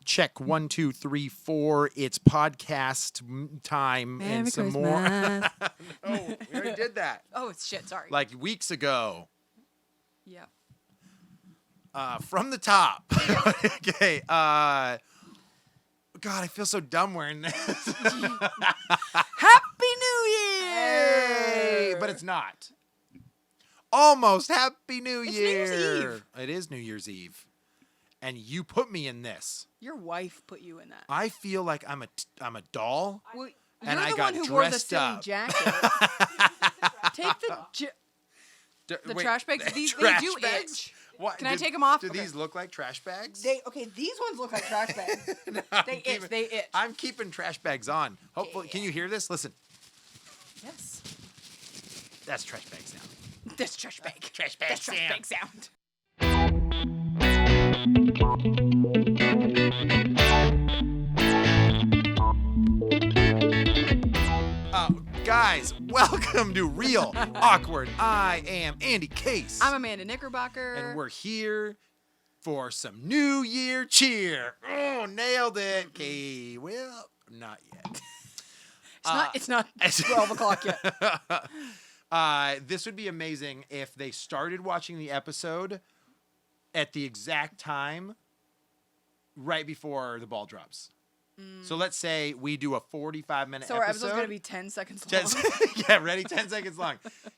Check 1, 2, 3, 4. It's podcast time Merry and some Christmas. more. No, we already did that. Oh, it's shit. Sorry. Like weeks ago. Yeah. From the top. Okay. God, I feel so dumb wearing this. Happy New Year! Hey, but it's not. Almost Happy New It's New Year. Year's Eve. It is New Year's Eve. And you put me in this. Your wife put you in that. I feel like I'm a doll. Well, And you're I the got one who wore the dressed silly up. jacket. Take the trash bags. They do itch. What, Can I take 'em off? Do Okay. these look like trash bags? These ones look like trash bags. No, They itch. I'm keeping trash bags on. Hopefully, can you hear this? Listen, Yes. that's trash bag sound. This trash bag. Trash bag This trash sound. bag sound. Guys, welcome to Real Awkward. I am Andy Case. I'm Amanda Knickerbocker. And we're here for some New Year cheer. Oh, nailed it. Okay, well, not yet. It's not 12 o'clock yet. This would be amazing if they started watching the episode at the exact time right before the ball drops. So let's say we do a 45-minute So episode. our episode's going to be 10 seconds long. Yeah, ready? 10 seconds long.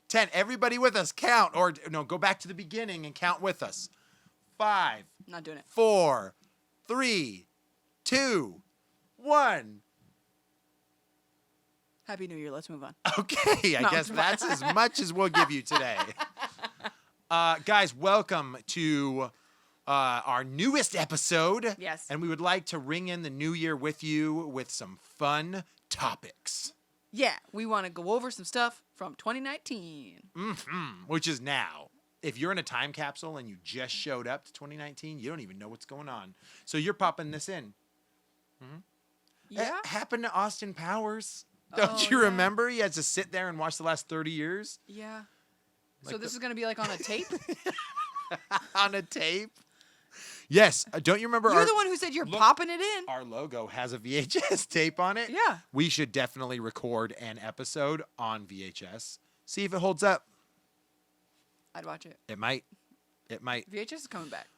10. Everybody with us, count. Or, no, go back to the beginning and count with us. 5, Not doing it. 4, 3, 2, 1. Happy New Year. Let's move on. Okay, I No, guess it's fine. that's as much as we'll give you today. Guys, welcome to our newest episode. Yes. And we would like to ring in the new year with you with some fun topics. Yeah, we want to go over some stuff from 2019. Which is now. If you're in a time capsule and you just showed up to 2019, you don't even know what's going on. So you're popping this in. Yeah? It happened to Austin Powers. Don't Oh, you yeah. remember? He had to sit there and watch the last 30 years Yeah. So Like this is going to be like on a tape? on a tape. Yes. Don't you remember You're the one who said you're popping it in. our logo has a VHS tape on it? Yeah. We should definitely record an episode on VHS. See if it holds up. I'd watch it. It might. It might. VHS is coming back.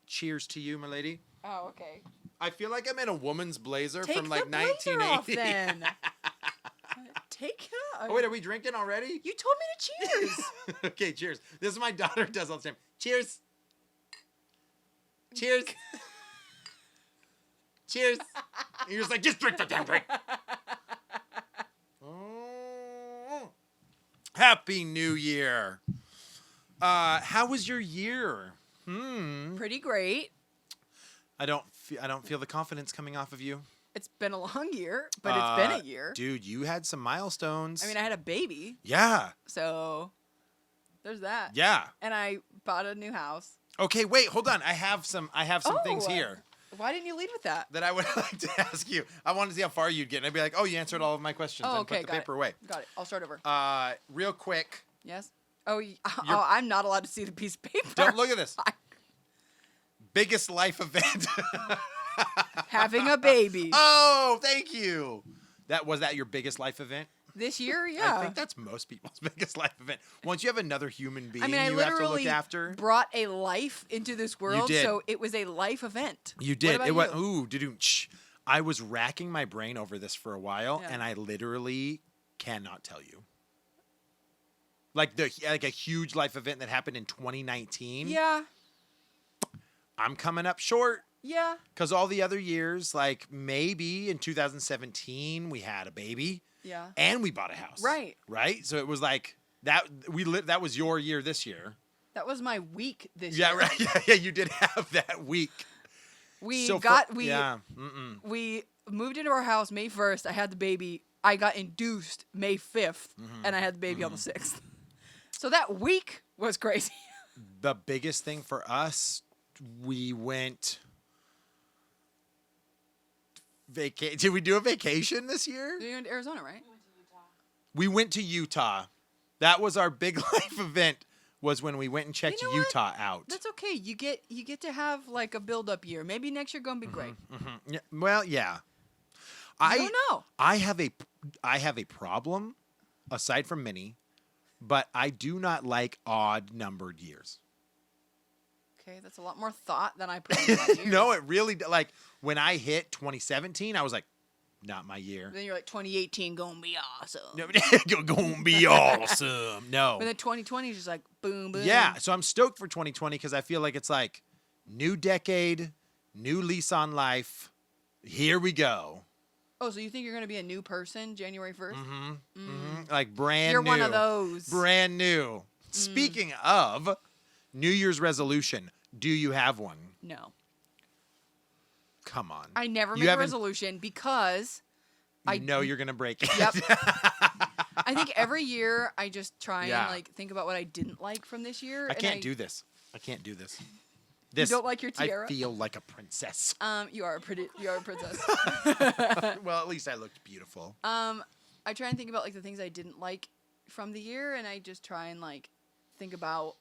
Cheers to you, my lady. Oh, okay. I feel like I'm in a woman's blazer Take from like the blazer 1980. off then. Take it off. Oh, wait, are we drinking already? You told me to cheers. Okay, cheers. This is my daughter does all the time. Cheers. Cheers. Cheers. And you're just like, just drink the damn drink. Oh. Happy New Year. How was your year? Pretty great. I don't feel the confidence coming off of you. It's been a long year, but it's been a year. Dude, you had some milestones. I mean, I had a baby, yeah. so there's that. Yeah. And I bought a new house. Okay, wait, hold on. I have some things here Why didn't you lead with that? that I would like to ask you. I wanted to see how far you'd get. And I'd be like, oh, you answered all of my questions. Oh, and okay, put the got paper it. away. Got it. I'll start over. Real quick. Yes? Oh, I'm not allowed to see the piece of paper. Don't look at this. Biggest life event. Having a baby. Oh, thank you. Was that your biggest life event? This year, yeah. I think that's most people's biggest life event. Once you have another human being I mean, I you have to literally look after. brought a life into this world, did. so it was a life event. You did. What It was about you? ooh, doo-doo-ch. I was racking my brain over this for a while, Yeah. and I literally cannot tell you. Like a huge life event that happened in 2019. Yeah, I'm coming up short yeah. because all the other years, like maybe in 2017, we had a baby Yeah. and we bought a house. Right. Right. So it was like that. That was your year this year. That was my week this Yeah. year. Right. Yeah. You did have that week. We So we moved into our house May 1st. I had the baby. I got induced May 5th, and I had the baby on the 6th. So that week was crazy. The biggest thing for us, we went. Did we do a vacation this year? You went to Arizona, right? We went to Utah. That was our big life event. was when we went and checked You know what? Utah out. That's okay. You get to have like a build-up year. Maybe next year gonna be great. Yeah, well, yeah. I don't know. I have a problem, aside from many, but I do not like odd numbered years. Okay, that's a lot more thought than I put into that year. No, it really like when I hit 2017, I was like, not my year. Then you're like 2018 gonna be awesome. No, gonna be awesome. No. But then 2020 is just like boom, boom. Yeah, so I'm stoked for 2020 because I feel like it's like new decade, new lease on life. Here we go. Oh, so you think you're gonna be a new person January 1st? Like brand You're new. one of those. Brand new. Speaking of New Year's resolution, do you have one? No. Come on. I never You make a haven't- resolution because You know you're gonna break it. Yep. I think every year I just try Yeah. and like think about what I didn't like from this year. I and can't do this. I can't do this. This. don't like your tiara? I feel like a princess. You are a princess. Well, at least I looked beautiful. I try and think about like the things I didn't like from the year, and I just try and like think about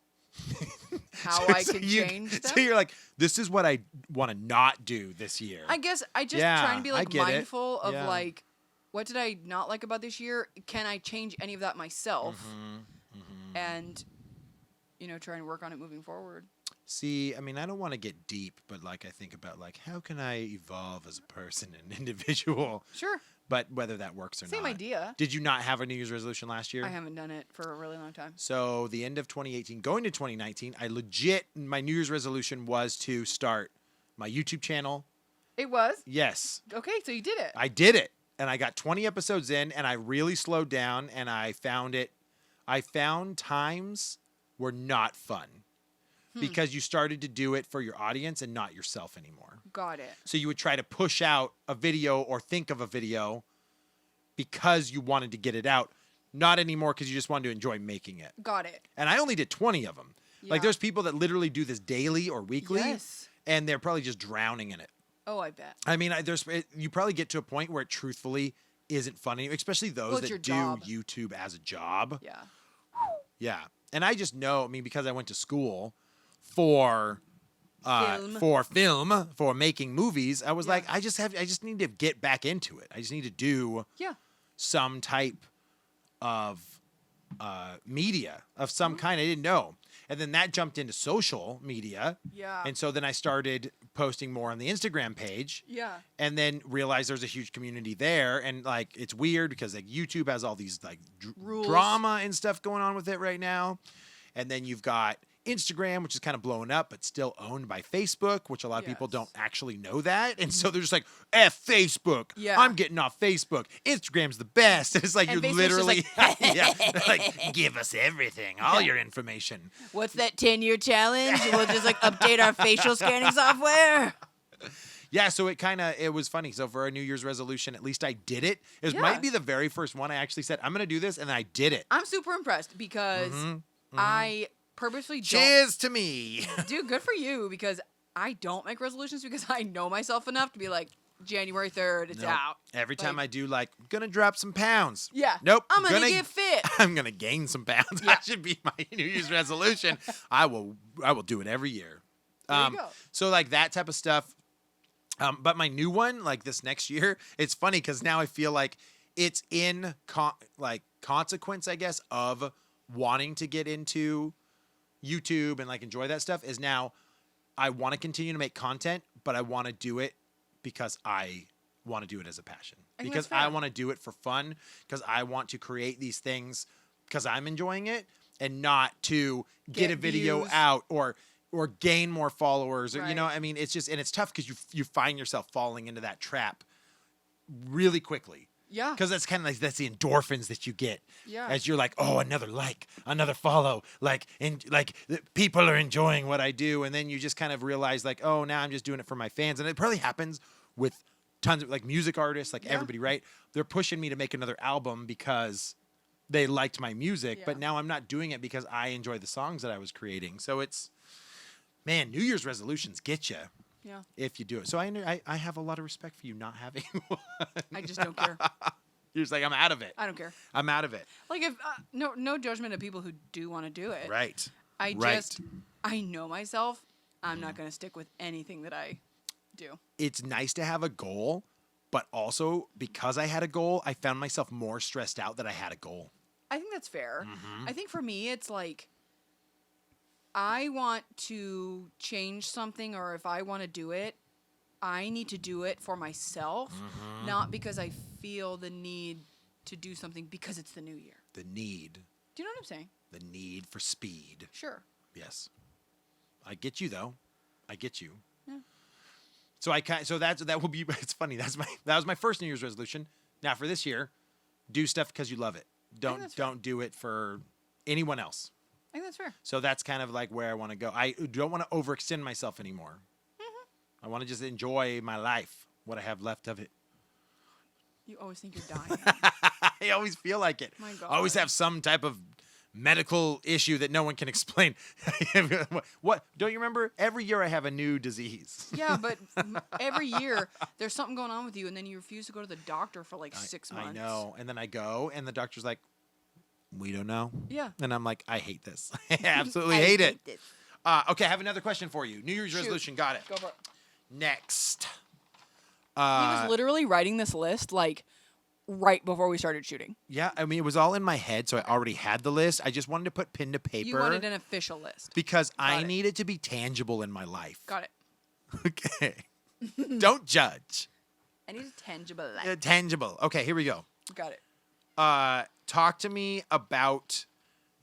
how I could change them. So you're like, this is what I want to not do this year. I guess I just Yeah, try and be I like get it. mindful of Yeah. like, what did I not like about this year? Can I change any of that myself? And try and work on it moving forward. See, I mean, I don't want to get deep, but like I think about like how can I evolve as a person and individual, Sure. but whether that works or Same not. idea. Did you not have a New Year's resolution last year? I haven't done it for a really long time. So the end of 2018, going to 2019, my New Year's resolution was to start my YouTube channel. It was? Yes, Okay, so you did it. I did it. And I got 20 episodes in and I really slowed down and I found times were not fun because you started to do it for your audience and not yourself anymore. Got it. So you would try to push out a video or think of a video because you wanted to get it out, not anymore because you just wanted to enjoy making it. Got it. And I only did 20 of them. Like Yeah. there's people that literally do this daily or weekly Yes. and they're probably just drowning in it. Oh, I bet. I mean, you probably get to a point where it truthfully isn't funny, especially those Well, it's your that do job. YouTube as a job. Yeah. Yeah. And I just know, I mean, because I went to school for for making movies, I was Yeah. like, I just need to get back into it. I just need to do Yeah. some type of media of some kind I didn't know. And then that jumped into social media. Yeah. And so then I started posting more on the Instagram page. Yeah. And then realized there's a huge community there. And like, it's weird because like YouTube has all these like Rules. drama and stuff going on with it right now. And then you've got Instagram, which is kind of blowing up, but still owned by Facebook, which a lot of people Yes. don't actually know that. And so they're just like, F Facebook. Yeah. I'm getting off Facebook. Instagram's the best. And it's like, And you're Facebook's just literally, like, yeah, like, give us everything, all your information. What's that 10-year challenge? We'll just like update our facial scanning software. Yeah, so it was funny. So for a New Year's resolution, at least I did it. It Yeah. might be the very first one I actually said, I'm going to do this, and I did it. I'm super impressed because I purposely don't. Cheers to me. Dude, good for you because I don't make resolutions because I know myself enough to be like, January 3rd, it's Nope. out. Every time Like- I do, like, going to drop some pounds. Yeah. Nope. I'm gonna get fit. I'm going to gain some pounds. Yeah. That should be my New Year's resolution. I will do it every year. There you go. So like that type of stuff. But my new one, like this next year, it's funny because now I feel like it's in consequence, I guess, of wanting to get into YouTube and like enjoy that stuff is now I want to continue to make content, but I want to do it because I want to do it as a passion. I think Because that's I fair. want to do it for fun, because I want to create these things because I'm enjoying it and not to get Get a video views. out or gain more followers or Right. I mean it's just, and it's tough because you find yourself falling into that trap really quickly. Yeah. Because that's kind of like, that's the endorphins that you get Yeah. as you're like, oh, another like, another follow, people are enjoying what I do, and then you just kind of realize like, oh, now I'm just doing it for my fans, and it probably happens with tons of like music artists, like Yeah. everybody, right? They're pushing me to make another album because they liked my music, but Yeah. now I'm not doing it because I enjoy the songs that I was creating. So it's, man, New Year's resolutions get you. Yeah. If you do it. So I have a lot of respect for you not having one. I just don't care. You're just like, I'm out of it. I don't care. I'm out of it. Like if no judgment of people who do want to do it. Right. Right. I know myself. I'm not going to stick with anything that I do. It's nice to have a goal, but also because I had a goal, I found myself more stressed out that I had a goal. I think that's fair. Mm-hmm. I think for me, it's like I want to change something, or if I want to do it, I need to do it for myself, Mm-hmm. not because I feel the need to do something because it's the new year. The need. Do you know what I'm saying? The need for speed. Sure. Yes. I get you though. I get you. Yeah. So that will be it's funny. That was my first New Year's resolution. Now for this year, do stuff because you love it. that's fair. Don't do it for anyone else. I think that's fair. So that's kind of like where I want to go. I don't want to overextend myself anymore. I want to just enjoy my life, what I have left of it. You always think you're dying. I always feel like it. My I always God. have some type of medical issue that no one can explain. What? Don't you remember? Every year I have a new disease. Yeah, but every year there's something going on with you, and then you refuse to go to the doctor for like 6 months. I know. And then I go, and the doctor's like, we don't know. Yeah. And I'm like, I hate this. I absolutely hate it. this. Okay, I have another question for you. New Year's Shoot. resolution. Got it. Go for it. Next. He was literally writing this list like right before we started shooting. Yeah, I mean, it was all in my head, so I already had the list. I just wanted to put pen to paper. You wanted an official list. because I it. need it to be tangible in my life. Got it. Okay. Don't judge. I need a tangible life. Tangible. Okay, here we go. Got it. Talk to me about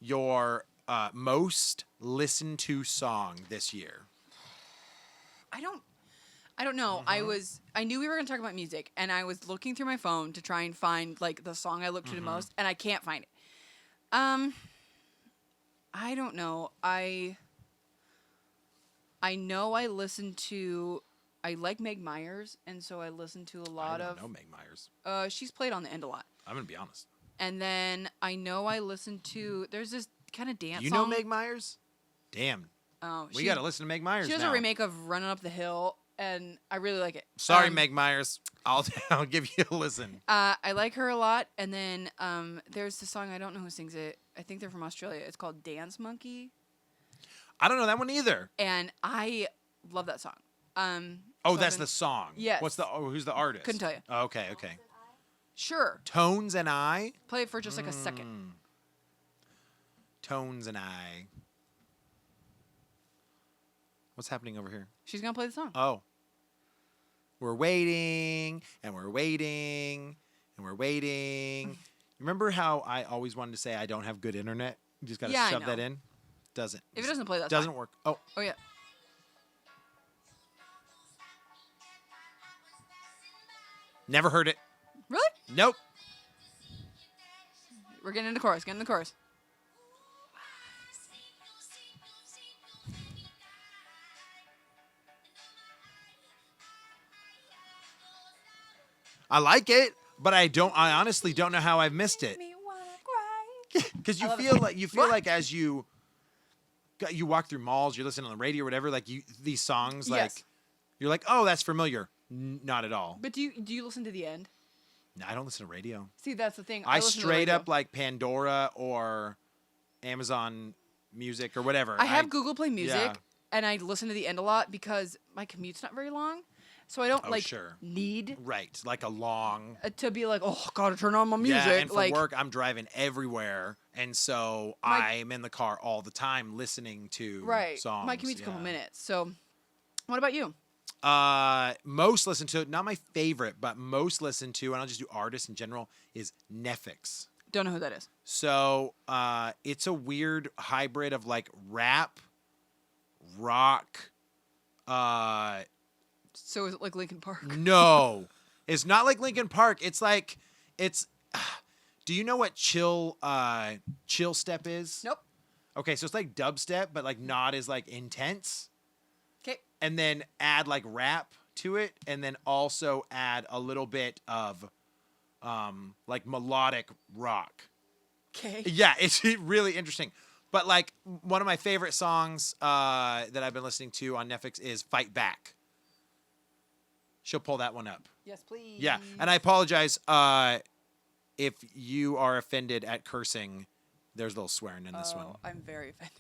your most listened to song this year. I don't know. I knew we were gonna talk about music, and I was looking through my phone to try and find like the song I looked to the most, and I can't find it. I don't know. I know I listen to. I like Meg Myers, and so I listen to a lot I of. don't know Meg Myers. She's played on the end a lot, I'm gonna be honest. and then I know I listen to. There's this kind of dance. You song. know Meg Myers? Damn. Oh, We gotta listen to Meg Myers She does now. a remake of "Running Up the Hill," and I really like it. Sorry, Meg Myers. I'll give you a listen. I like her a lot, and then there's the song I don't know who sings it. I think they're from Australia. It's called "Dance Monkey," I don't know that one either. and I love that song. Oh, so I've that's been- the song. Yes. Who's the artist? Couldn't tell you. Oh, okay. Sure. Tones and I. Play it for just like a second. Tones and I. What's happening over here? She's gonna play the song. Oh. We're waiting, and we're waiting, and we're waiting. Remember how I always wanted to say I don't have good internet? You just gotta Yeah, I shove that know. in. Doesn't. If it doesn't play, that's doesn't fine. work. Oh, Oh yeah. never heard it. Really? Nope. We're getting into the chorus. Get in the chorus. I like it, but I honestly don't know how I've missed it. Me wanna cry. Because I you love it. feel What? like as you walk through malls, you're listening on the radio or whatever, like these songs, like Yes. you're like, oh, that's familiar. Not at all. But do you listen to the end? No, I don't listen to radio. See, that's the thing. I listen to the straight radio. up like Pandora or Amazon Music or whatever. I have Google Play Music, yeah. and I listen to the end a lot because my commute's not very long, so I don't Oh, sure. need Right, like a long. to be like, oh, gotta turn on my music. Yeah, and for like, work, I'm driving everywhere, and so I'm in the car all the time listening to right. songs. My commute's a couple yeah. minutes. So, what about you? Most listened to, not my favorite, but most listened to, and I'll just do artists in general, is Nefix. Don't know who that is. So it's a weird hybrid of like rap, rock. So is it like Linkin Park? No, it's not like Linkin Park. It's like do you know what chill step is? Nope. Okay, so it's like dubstep, but like not as like intense. Okay. And then add like rap to it, and then also add a little bit of like melodic rock. Okay. Yeah, it's really interesting. But like one of my favorite songs that I've been listening to on Netflix is "Fight Back." She'll pull that one up. Yes, please. Yeah, and I apologize if you are offended at cursing. There's a little swearing in this one. I'm very offended.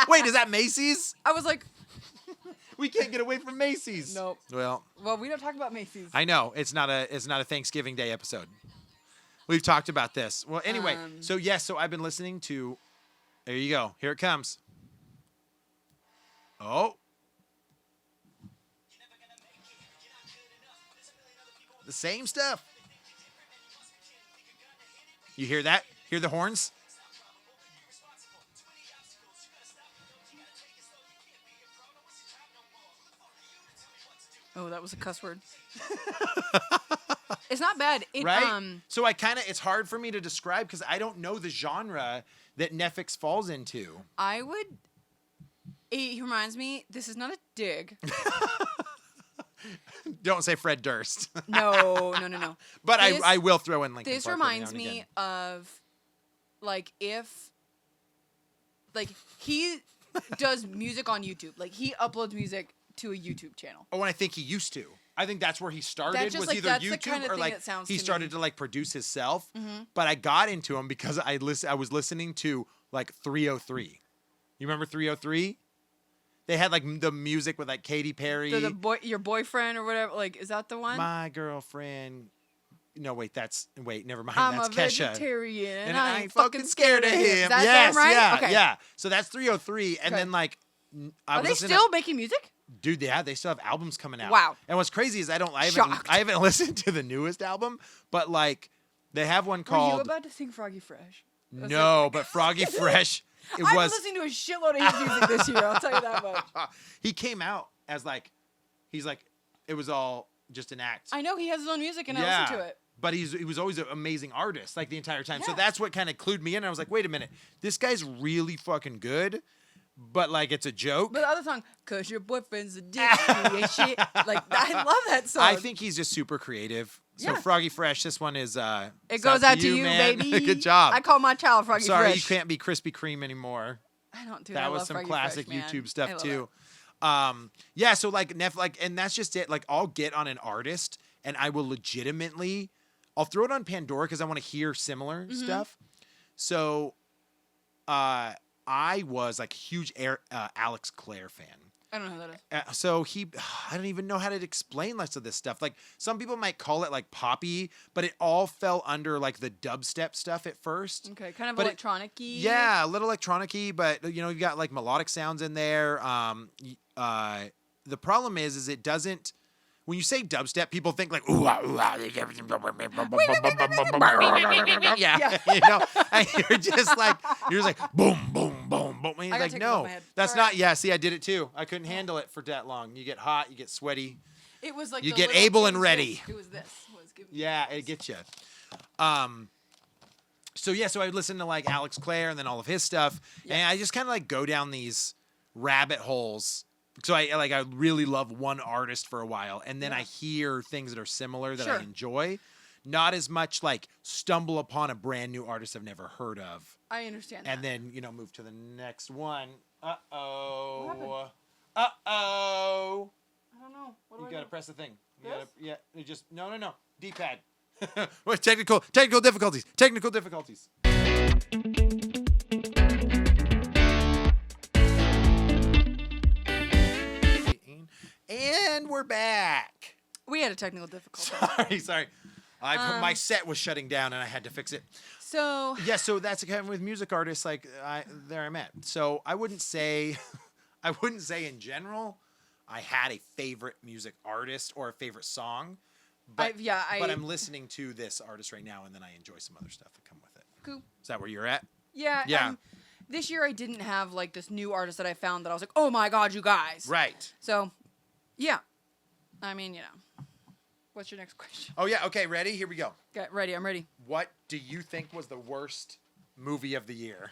Wait, is that Macy's? I was like, We can't get away from Macy's. nope. Well, Well, we don't talk about Macy's. I know it's not a Thanksgiving Day episode. We've talked about this. Well, anyway, so I've been listening to. There you go. Here it comes. Oh. The same stuff. You hear that? Hear the horns? Oh, that was a cuss word. It's not bad. It, Right? So it's hard for me to describe because I don't know the genre that Netflix falls into. I would. It reminds me. This is not a dig. Don't say Fred Durst. No. But This- I will throw in Linkin This Park every now reminds and me again. of, like, if, like, he does music on YouTube. Like, he uploads music to a YouTube channel. Oh, and I think he used to. I think that's where he started. That's just, Was like, either that's the YouTube kind of or thing like that sounds he to me. started to like produce himself. Mm-hmm. But I got into him because I was listening to like 303. You remember 303? They had like the music with like Katy Perry. Your boyfriend or whatever. Like, is that the one? My girlfriend. No, wait, never mind. I'm That's a Kesha. vegetarian And I ain't fucking scared of him. Is That yes, them, right? yeah, Okay. yeah. So that's 303, and Okay. then like I Are was they listening still making music? Dude, yeah, they still have albums coming out. Wow. And what's crazy is I Shocked. haven't listened to the newest album, but like they have one Were you called about to sing Froggy Fresh? No, but Froggy Fresh. It I've been was listening to a shitload of his music this year. I'll tell you that much. he came out as like he's like it was all just an act. I know he has his own music and I yeah. listen to it. But he was always an amazing artist, like the entire time. So Yeah. that's what kind of clued me in. I was like, wait a minute, this guy's really fucking good, but like it's a joke. But the other song, "Cause Your Boyfriend's a Dick" and shit. Like, I love that song. I think he's just super creative. So Yeah. Froggy Fresh, this one is it goes out to you, man. baby. Good job. I call my child Froggy Sorry, Fresh. you can't be Krispy Kreme anymore. I don't do That I was love some Froggy classic Fresh, man. YouTube I stuff love too. it. Yeah, so like and that's just it. Like I'll get on an artist and I will legitimately I'll throw it on Pandora because I want to hear similar Mm-hmm. stuff. So I was like a huge Alex Clare fan. I don't know who that is. So I don't even know how to explain less of this stuff. Like some people might call it like poppy, but it all fell under like the dubstep stuff at first. Okay, kind of But electronic-y. Yeah, a little electronic-y, but you know, you got like melodic sounds in there. The problem is it doesn't. When you say dubstep, people think like ooh, ah, ooh, ah, yeah, you know, and you're just like boom, boom, boom, boom. And you're I gotta like, take it off no, my head. that's Sorry. not. Yeah, see, I did it too. I couldn't handle it for that long. You get hot, you get sweaty. It was like You the get little able and things ready. It was this. Was giving me Yeah, this. it gets you. So yeah, so I listened to like Alex Clare and then all of his stuff, and I just kind of like go down these rabbit holes. So I really love one artist for a while, and then I hear things that are similar that I Sure. enjoy. Not as much like stumble upon a brand new artist I've never heard of, I understand and that. then move to the next one. What Uh-oh. happened? Uh-oh. I don't know. What do You I gotta do? press the thing. You This? gotta, yeah, you just no. D-pad. What technical difficulties. Technical difficulties. And we're back. We had a technical difficulty. Sorry. My set was shutting down and I had to fix it. So Yeah, so that's kind of with music artists. Like I'm at. So I wouldn't say in general I had a favorite music artist or a favorite song. But but I'm listening to this artist right now, and then I enjoy some other stuff that come with it. cool. Is that where you're at? Yeah. Yeah. This year I didn't have like this new artist that I found that I was like, oh my god, you guys. Right. So, yeah. I mean, you know. What's your next question? Oh yeah. Okay. Ready? Here we go. Okay, ready. I'm ready. What do you think was the worst movie of the year?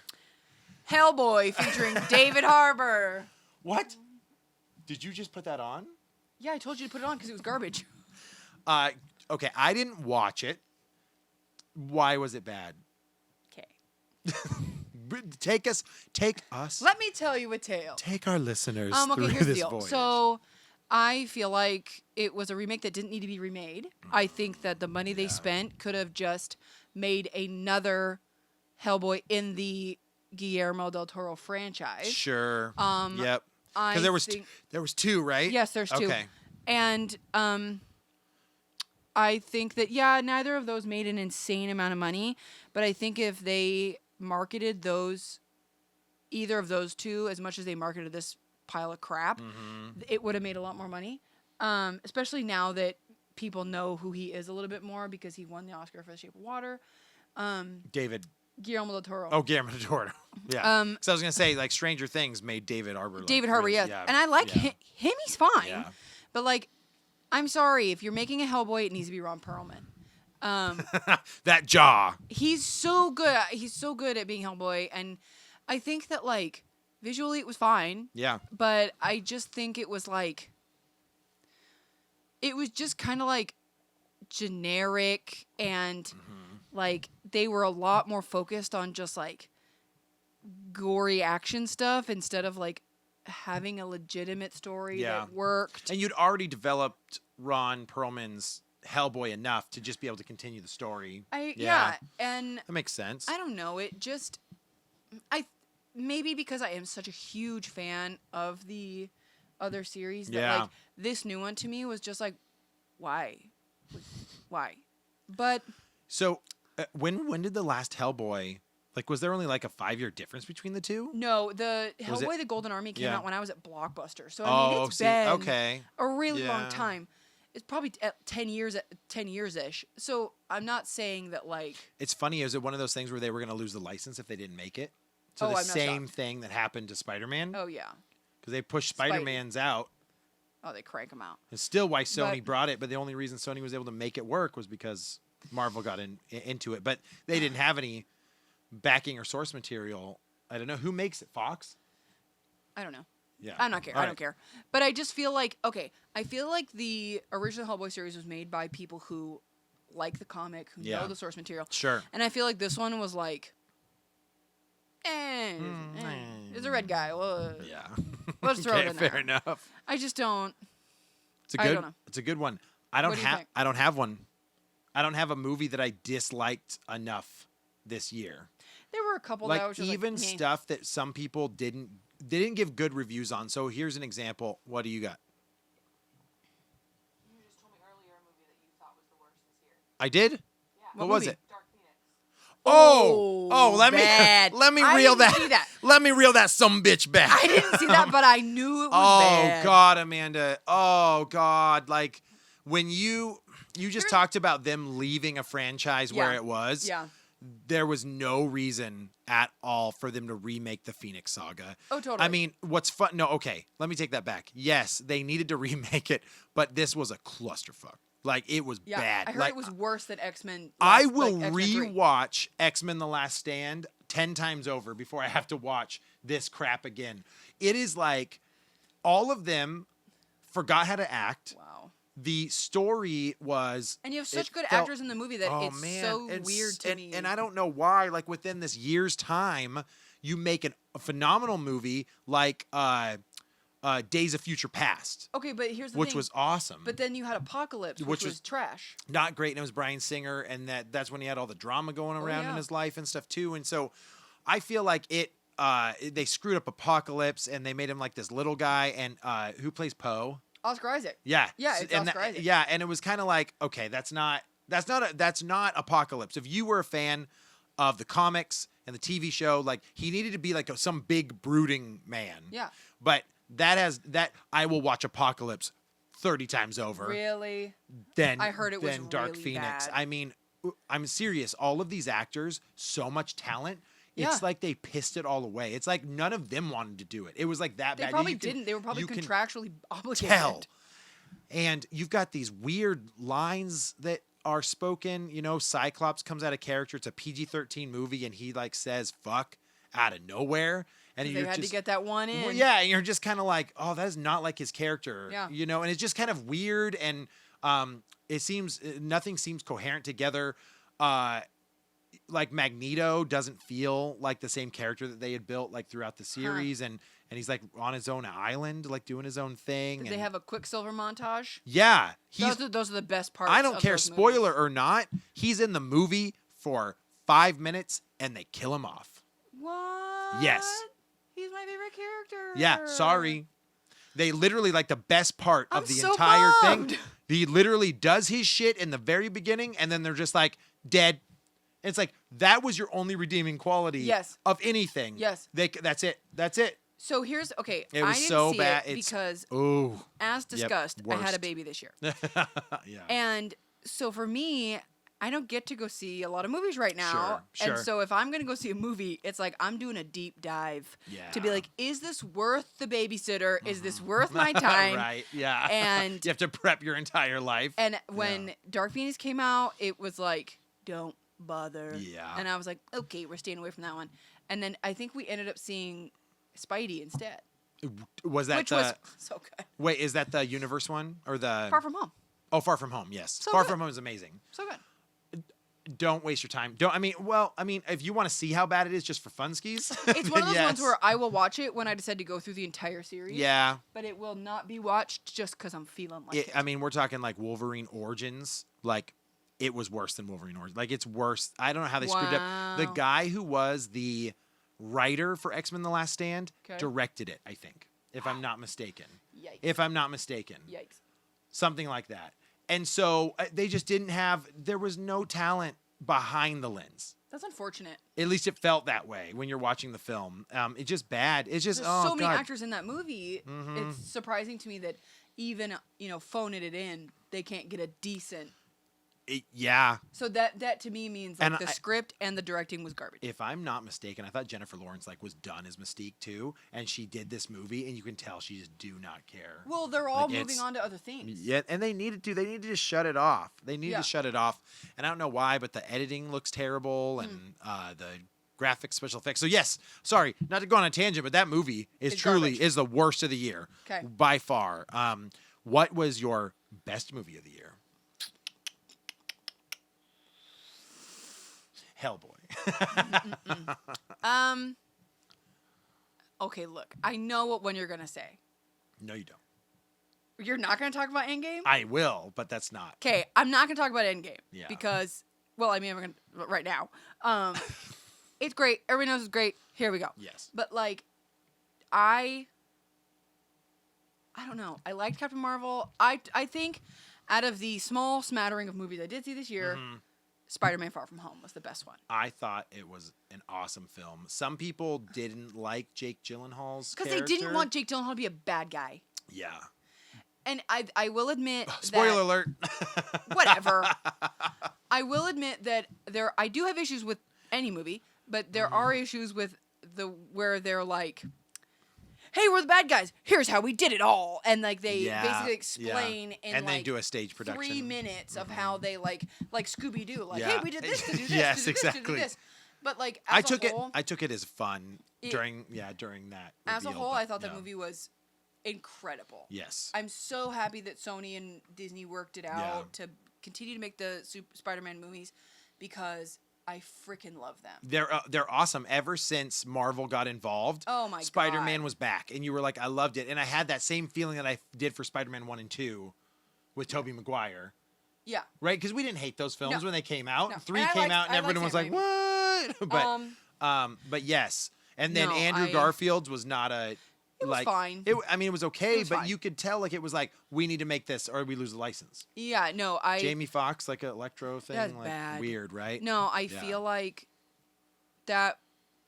Hellboy featuring David Harbour. What? Did you just put that on? Yeah, I told you to put it on because it was garbage. Okay. I didn't watch it. Why was it bad? Okay. Take us. Let me tell you a tale. Take our listeners Okay, through here's the this deal. voyage. So, I feel like it was a remake that didn't need to be remade. I think that the money they spent could have just made another Hellboy in the Guillermo del Toro franchise. Sure. Um, Yep. I Because think, there was two, right? yes, there's two. Okay. And I think that neither of those made an insane amount of money, but I think if they marketed either of those two as much as they marketed this pile of crap, it would have made a lot more money. Especially now that people know who he is a little bit more because he won the Oscar for The Shape of Water. David. Guillermo del Toro. Oh, Guillermo del Toro. Yeah. So I was gonna say, like, Stranger Things made David Harbour. David Harbour, really- yeah. And I like him. He's fine. Yeah. But like, I'm sorry, if you're making a Hellboy, it needs to be Ron Perlman. That jaw. He's so good. He's so good at being Hellboy, and I think that like visually it was fine. Yeah. But I just think it was like, it was just kind of like generic, and like they were a lot more focused on just like gory action stuff instead of like having a legitimate story that worked. And you'd already developed Ron Perlman's Hellboy enough to just be able to continue the story. Yeah, and That makes sense. I don't know. It just, maybe because I am such a huge fan of the other series that like this new one to me was just like, why? But So, when did the last Hellboy? Like, was there only like a 5-year difference between the two? no, the Was Hellboy: The Golden Army came Yeah. out when I was at Blockbuster, so I mean it's been okay. a really long Yeah. time. It's probably 10 years ish. So I'm not saying that like. It's funny. Is it one of those things where they were going to lose the license if they didn't make it? So Oh, the I'm not same shocked. thing that happened to Spider-Man, Oh yeah. because they pushed Spidey. Spider-Man's out. Oh, they crank them out. It's still why Sony But- brought it, but the only reason Sony was able to make it work was because Marvel got into it. But they didn't have any backing or source material. I don't know who makes it. Fox. I don't know. Yeah, I don't care. All I right. don't care. But I just feel like, okay, I feel like the original Hellboy series was made by people who like the comic, who Yeah. know the source material. Sure. And I feel like this one was like, it's a red guy. Well, Yeah. let's throw it in Fair there. enough. I just don't. It's a I good. don't know. It's a good one. I don't What do you have. think? I don't have one. I don't have a movie that I disliked enough this year. There were a couple Like that I was just even like, meh. stuff that some people didn't give good reviews on. So here's an example. What do you got? You just told me earlier a movie that you thought was the worst this year. I did. Yeah. What was movie? it? Dark Phoenix. Oh, let bad. me let me I reel didn't that. see that. Let me reel that some bitch back. I didn't see that, but I knew it was Oh bad. God, Amanda. Oh God, like when you just Here's- talked about them leaving a franchise where Yeah. it was. Yeah. There was no reason at all for them to remake the Phoenix Saga. Oh, totally. I mean, what's fun? No, okay, let me take that back. Yes, they needed to remake it, but this was a clusterfuck. Like it was Yeah. bad. I heard like, it was worse than X-Men. I will X-Men 3. rewatch X-Men: The Last Stand 10 times over before I have to watch this crap again. It is like all of them forgot how to act. Wow. The story was, And you have such it good felt- actors in the movie that oh it's man, so it's- weird to and, me. and I don't know why. Like within this year's time, you make a phenomenal movie like Days of Future Past, Okay, but here's the which thing. was awesome. But then you had Apocalypse, which Which was was- trash. Not great, and it was Bryan Singer, and that's when he had all the drama going around in yeah. his life and stuff too. And so, I feel like they screwed up Apocalypse, and they made him like this little guy, and who plays Poe? Oscar Isaac. Yeah, Yeah, it's and Oscar Isaac. Yeah, and it was kind of like, okay, that's not Apocalypse. If you were a fan of the comics and the TV show, like he needed to be like some big brooding man. Yeah. But I will watch Apocalypse 30 times over. Really? Than I heard it was than Dark really Phoenix. bad. I mean, I'm serious. All of these actors, so much talent. Yeah. It's like they pissed it all away. It's like none of them wanted to do it. It was like that They bad. probably You can- didn't. They were probably you can contractually obligated. tell. And you've got these weird lines that are spoken. You know, Cyclops comes out of character. It's a PG-13 movie, and he like says "fuck" out of nowhere, and They you're had just to get that one in. well, yeah, and you're just kind of like, oh, that is not like his character. Yeah. You know, and it's just kind of weird, and it seems nothing seems coherent together. Like Magneto doesn't feel like the same character that they had built like throughout the series, and he's like on his own island, like doing his own thing. Did and they have a Quicksilver montage? yeah, he's Those are the best parts. I don't of care, those spoiler movies. or not, he's in the movie for 5 minutes and they kill him off. What? Yes. He's my favorite character. Yeah, sorry. They literally, like, the best part of I'm the so entire bummed. thing, he literally does his shit in the very beginning, and then they're just like, dead. It's like, that was your only redeeming quality Yes. of anything. Yes. That's it. That's it. So here's okay. It was I didn't so see bad. it It's- because, Oh. as discussed, I had a worst. baby this year, Yeah. and so for me, I don't get to go see a lot of movies right now. Sure. And so if I'm gonna go see a movie, it's like I'm doing a deep dive to be Yeah. like, is this worth the babysitter? Is this worth my time? Right. Yeah. And- you have to prep your entire life. And when Dark Phoenix came out, it was like, don't bother. Yeah. And I was like, okay, we're staying away from that one. And then I think we ended up seeing Spidey instead, Was that which the was so good. wait? Is that the universe one or the Far From Home, Oh, Far From Home? Yes. So Far good. From Home is amazing. so good. Don't waste your time. Don't. I mean, if you want to see how bad it is, just for funskis. It's one of those then ones yes. where I will watch it when I decide to go through the entire series. Yeah. But it will not be watched just because I'm feeling like it. I mean, we're talking like Wolverine Origins. Like, it was worse than Wolverine Origins. Like, it's worse. I don't know how they screwed up. The Wow. guy who was the writer for X-Men: The Last Stand 'Kay. directed it, I think, if I'm not mistaken. Yikes. If I'm not mistaken. Yikes. Something like that. And so they just didn't have, there was no talent behind the lens. That's unfortunate. At least it felt that way when you're watching the film. It's just bad. It's just, There's oh, so many God. actors in that movie. Mhm. It's surprising to me that even, phoning it in, they can't get a decent. Yeah. So that to me means like And the I- script and the directing was garbage. If I'm not mistaken, I thought Jennifer Lawrence was done as Mystique too, and she did this movie, and you can tell she just do not care. Well, they're all Like, moving it's- on to other things. Yeah, and they needed to. They needed to shut it off. They needed Yeah. to shut it off, and I don't know why, but the editing looks terrible, and the graphics, special effects. So yes, sorry, not to go on a tangent, but that movie is It's truly garbage. is the worst of the year, 'Kay. by far. What was your best movie of the year? Hellboy. Okay, look, I know what one you're gonna say. No, you don't. You're not gonna talk about Endgame. I will, but that's not. Okay, I'm not gonna talk about Endgame. Yeah. Because, well, I mean, I'm gonna right now. It's great. Everybody knows it's great. Here we go. Yes. But like, I don't know. I liked Captain Marvel. I think out of the small smattering of movies I did see this year, Mhm. Spider-Man: Far From Home was the best one. I thought it was an awesome film. Some people didn't like Jake Gyllenhaal's Because character. they didn't want Jake Gyllenhaal to be a bad guy. Yeah. And I will admit Spoiler that, alert. whatever. I will admit that I do have issues with any movie, but there are issues with where they're like, hey, we're the bad guys. Here's how we did it all. And like they Yeah, basically yeah. explain in And like they do a stage production. 3 minutes of how they like Scooby Doo. Like, Yeah. hey, we did this to do this, Yes, to do this, to exactly. do this. But like I as took a whole, it as fun It- during that. as a reveal, whole, but I thought that yeah. movie was incredible. Yes. I'm so happy that Sony and Disney worked it out to continue to make the Spider-Man movies because I freaking love them. They're awesome. Ever since Marvel got involved, Oh my god. Spider-Man was back, and you were like, I loved it, and I had that same feeling that I did for Spider-Man 1 and 2 with Tobey Maguire. Yeah. Right? Because we didn't hate those films No. when they came out. No. 3 And I came liked- out, and I everyone liked was like, Sam "What?" But yes, and then No, Andrew I- Garfield's was not a. It was like, fine. It was okay, It was but fine. you could tell like it was like we need to make this or we lose the license. Yeah, no, Jamie Foxx like an Electro thing, That's like bad. weird, right? No, I Yeah. feel like that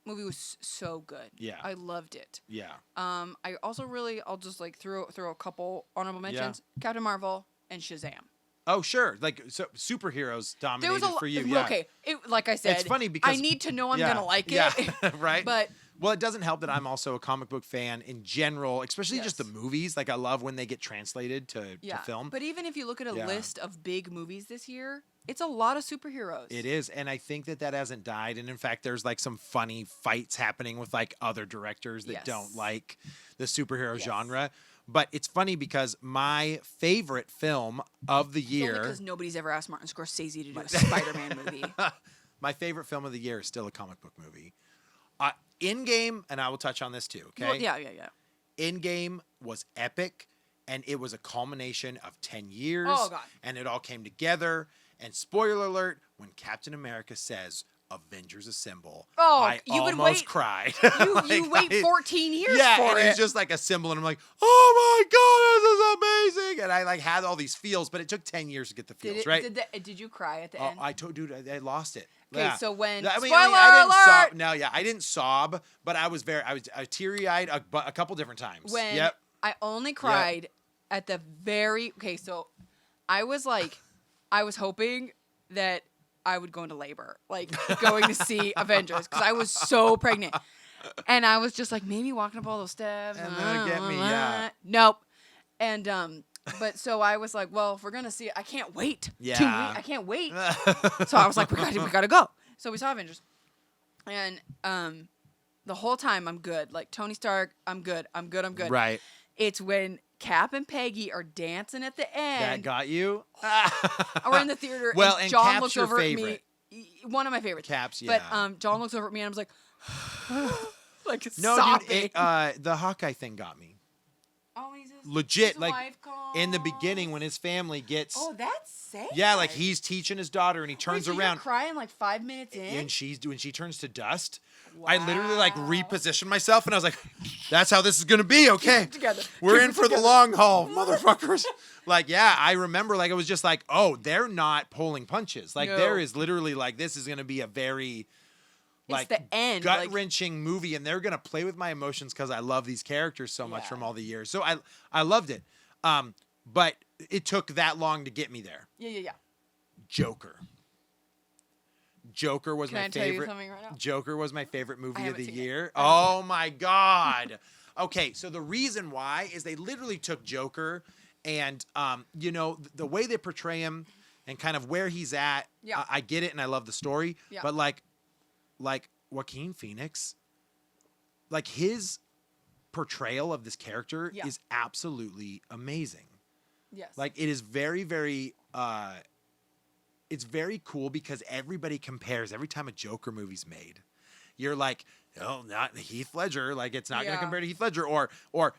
movie was so good. Yeah. I loved it. Yeah. I also I'll just like throw a couple honorable mentions. Captain Marvel and Shazam. Oh sure, like so superheroes There was dominated a for you. Yeah. okay. Like I said, It's funny because I need to know I'm yeah, gonna like it. Yeah, right. But well, it doesn't help that I'm also a comic book fan in general, especially just the Yes. movies. Like I love when they get translated to yeah, film. But even if you look at a Yeah. list of big movies this year, it's a lot of superheroes. It is, and I think that hasn't died. And in fact, there's like some funny fights happening with like other directors that don't Yes. like the superhero Yes. genre. But it's funny because my favorite film of the year, because nobody's ever asked Martin Scorsese to do a Spider-Man movie. my favorite film of the year is still a comic book movie. In-game, and I will touch on this too. Okay. Well, yeah. In-game was epic, and it was a culmination of 10 years. Oh, God. And it all came together. And spoiler alert, when Captain America says, Avengers Assemble. Oh, I you would almost wait- cried. You wait 14 years yeah, for and it. it's just like Assemble, and I'm like, oh my god, this is amazing. And I like had all these feels, but it took 10 years to get the feels, right? Did you cry at the Oh, end? I told dude, I lost it. Okay, Yeah. so when I spoiler didn't alert, sob. No, yeah, I didn't sob, but I was teary eyed a couple different times. when Yep. I only cried at the very so I was like, I was hoping that I would go into labor, like going to see Avengers, because I was so pregnant, and I was just like, maybe walking up all those steps, And then get me, yeah. nope, and but so I was like, well, if we're gonna see it, I can't wait. Yeah. I can't wait. So I was like, we gotta go. So we saw Avengers, and the whole time I'm good. Like Tony Stark, I'm good. Right. It's when Cap and Peggy are dancing at the That end. got you? We're in the theater. Well, and and John Cap's looks your over favorite. at me. One of my favorites. Caps, But yeah. John looks over at me and I was like, like No, sobbing. dude, the Hawkeye thing got me. Oh, he's his, Legit, his like, wife called. In the beginning, when his family gets, Oh, that's sad. yeah, like he's teaching his daughter, and he turns Wait, so around, You're crying like 5 minutes in. and when she turns to dust. I literally like Wow. repositioned myself, and I was like, "That's how this is gonna be, okay? Together. We're Keep in it for the together. long haul, motherfuckers." Like, yeah, I remember, like, it was just like, "Oh, they're not pulling punches. Like, No. there is literally like this is gonna be a very like the end, like- gut wrenching movie, and they're gonna play with my emotions because I love these characters so much Yeah. from all the years. So I loved it, but it took that long to get me there. Yeah. Joker was Can my I tell you favorite. something right now? Joker was my favorite movie of haven't the seen it. year. I haven't Oh my god. Okay, so the reason why is they literally took Joker and the way they portray him and kind of where he's at. Yeah. I get it and I love the story, Yeah. but like Joaquin Phoenix, like his portrayal of this character Yeah. is absolutely amazing. Yes. Like it is very, very it's very cool because everybody compares every time a Joker movie's made. You're like, oh, not Heath Ledger. Like it's not going Yeah. to compare to Heath Ledger, or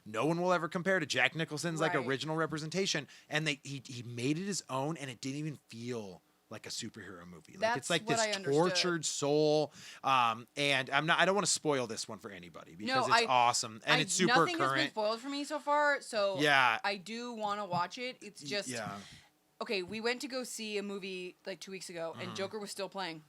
no one will ever compare to Jack Nicholson's like Right. original representation. And he made it his own, and it didn't even feel like a superhero movie. Like it's That's like what this I understood. tortured soul. And I don't want to spoil this one for anybody because No, it's awesome and it's super nothing has been current. spoiled for me so far, so Yeah. I do want to watch it. It's just Yeah. okay. We went to go see a movie like 2 weeks ago, Mm-hmm. and Joker was still playing,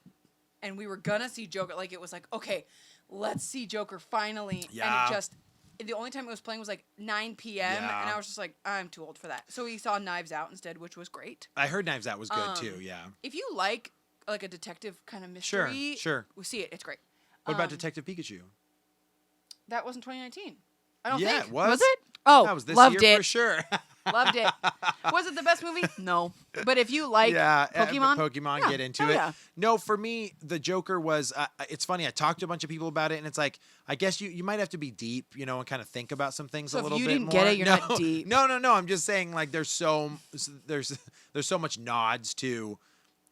and we were gonna see Joker. Like it was like, okay, let's see Joker finally. Yeah. And it just the only time it was playing was like 9 p.m. Yeah. and I was just like, I'm too old for that. So we saw Knives Out instead, which was great. I heard Knives Out was good too. Yeah. If you like a detective kind of Sure. mystery, Sure. we see it. It's great. What about Um, Detective Pikachu? That wasn't 2019. I don't Yeah, think. it was. it? Oh, That was this loved year it. for sure. Loved it. Was it the best movie? No. But if you like Pokemon, Pokemon, yeah, get into hell it. yeah. No, for me, the Joker was. It's funny. I talked to a bunch of people about it, and it's like I guess you might have to be deep, and kind of think about some things So a if little you bit didn't more. get it, you're no, not deep. No. I'm just saying, like, there's so much nods to,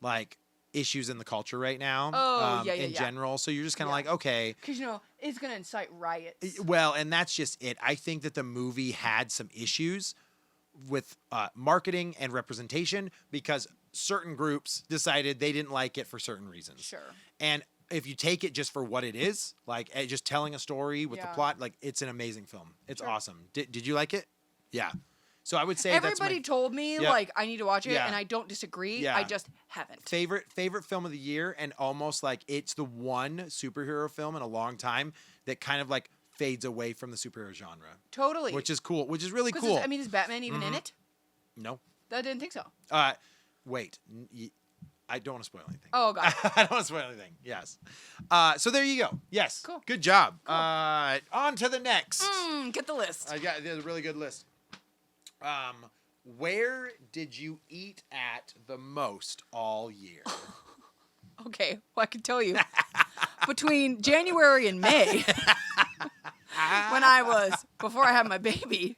like, issues in the culture right now. Oh, yeah, in yeah. general. So you're just kind of Yeah. like, okay. Because it's gonna incite riots. Well, and that's just it. I think that the movie had some issues with marketing and representation because certain groups decided they didn't like it for certain reasons. Sure. And if you take it just for what it is, like just telling a story with the Yeah. plot, like it's an amazing film. It's Sure. awesome. Did you like it? Yeah. So I would say Everybody that's told me Yeah. like I need to watch it, Yeah. and I don't disagree. Yeah. I just haven't. my favorite film of the year, and almost like it's the one superhero film in a long time that kind of like fades away from the superhero genre, Totally. which is cool, which is really 'Cause cool. I mean, is Batman even in it? No. I didn't think so. Wait. I don't want to spoil anything. Oh god. I don't want to spoil anything. Yes. So there you go. Yes. Cool. Good job. On to the next. Get the list. There's a really good list. Where did you eat at the most all year? Okay. Well, I can tell you. Between January and May, before I had my baby,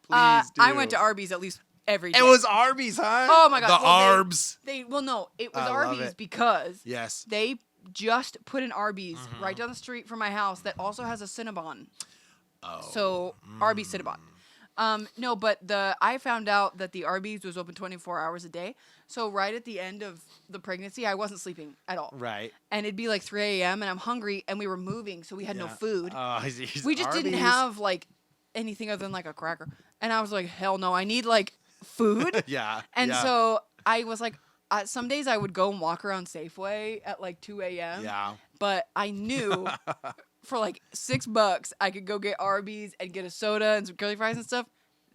I do. went to Arby's at least every day. It was Arby's, huh? Oh my God. The Well, Arbs. No, it was I love Arby's it. because Yes. they just put an Arby's Mm-hmm. right down the street from my house that also has a Cinnabon. Oh. So Arby's Cinnabon. No, but I found out that the Arby's was open 24 hours a day. So right at the end of the pregnancy, I wasn't sleeping at all. Right. And it'd be like 3 a.m. and I'm hungry and we were moving, so we had no Yeah. food. He's We just didn't Arby's. have like anything other than like a cracker. And I was like, hell no, I need like food. Yeah. And yeah. so I was like, some days I would go and walk around Safeway at like 2 a.m. Yeah. But I knew for like $6 I could go get Arby's and get a soda and some curly fries and stuff.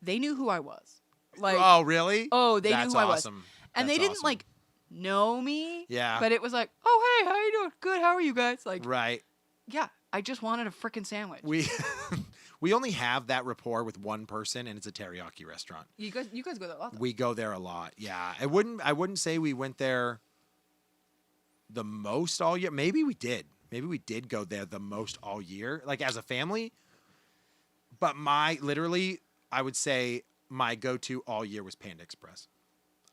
They knew who I was. Like, oh, really? oh, they That's knew who I was. awesome. And That's they didn't awesome. like know me. Yeah. But it was like, oh, hey, how you doing? Good. How are you guys? Like, Right. yeah, I just wanted a freaking sandwich. We we only have that rapport with one person, and it's a teriyaki restaurant. You guys go there a lot. Though. We go there a lot. Yeah. I wouldn't say we went there the most all year. Maybe we did. Maybe we did go there the most all year, like as a family. But I would say my go-to all year was Panda Express.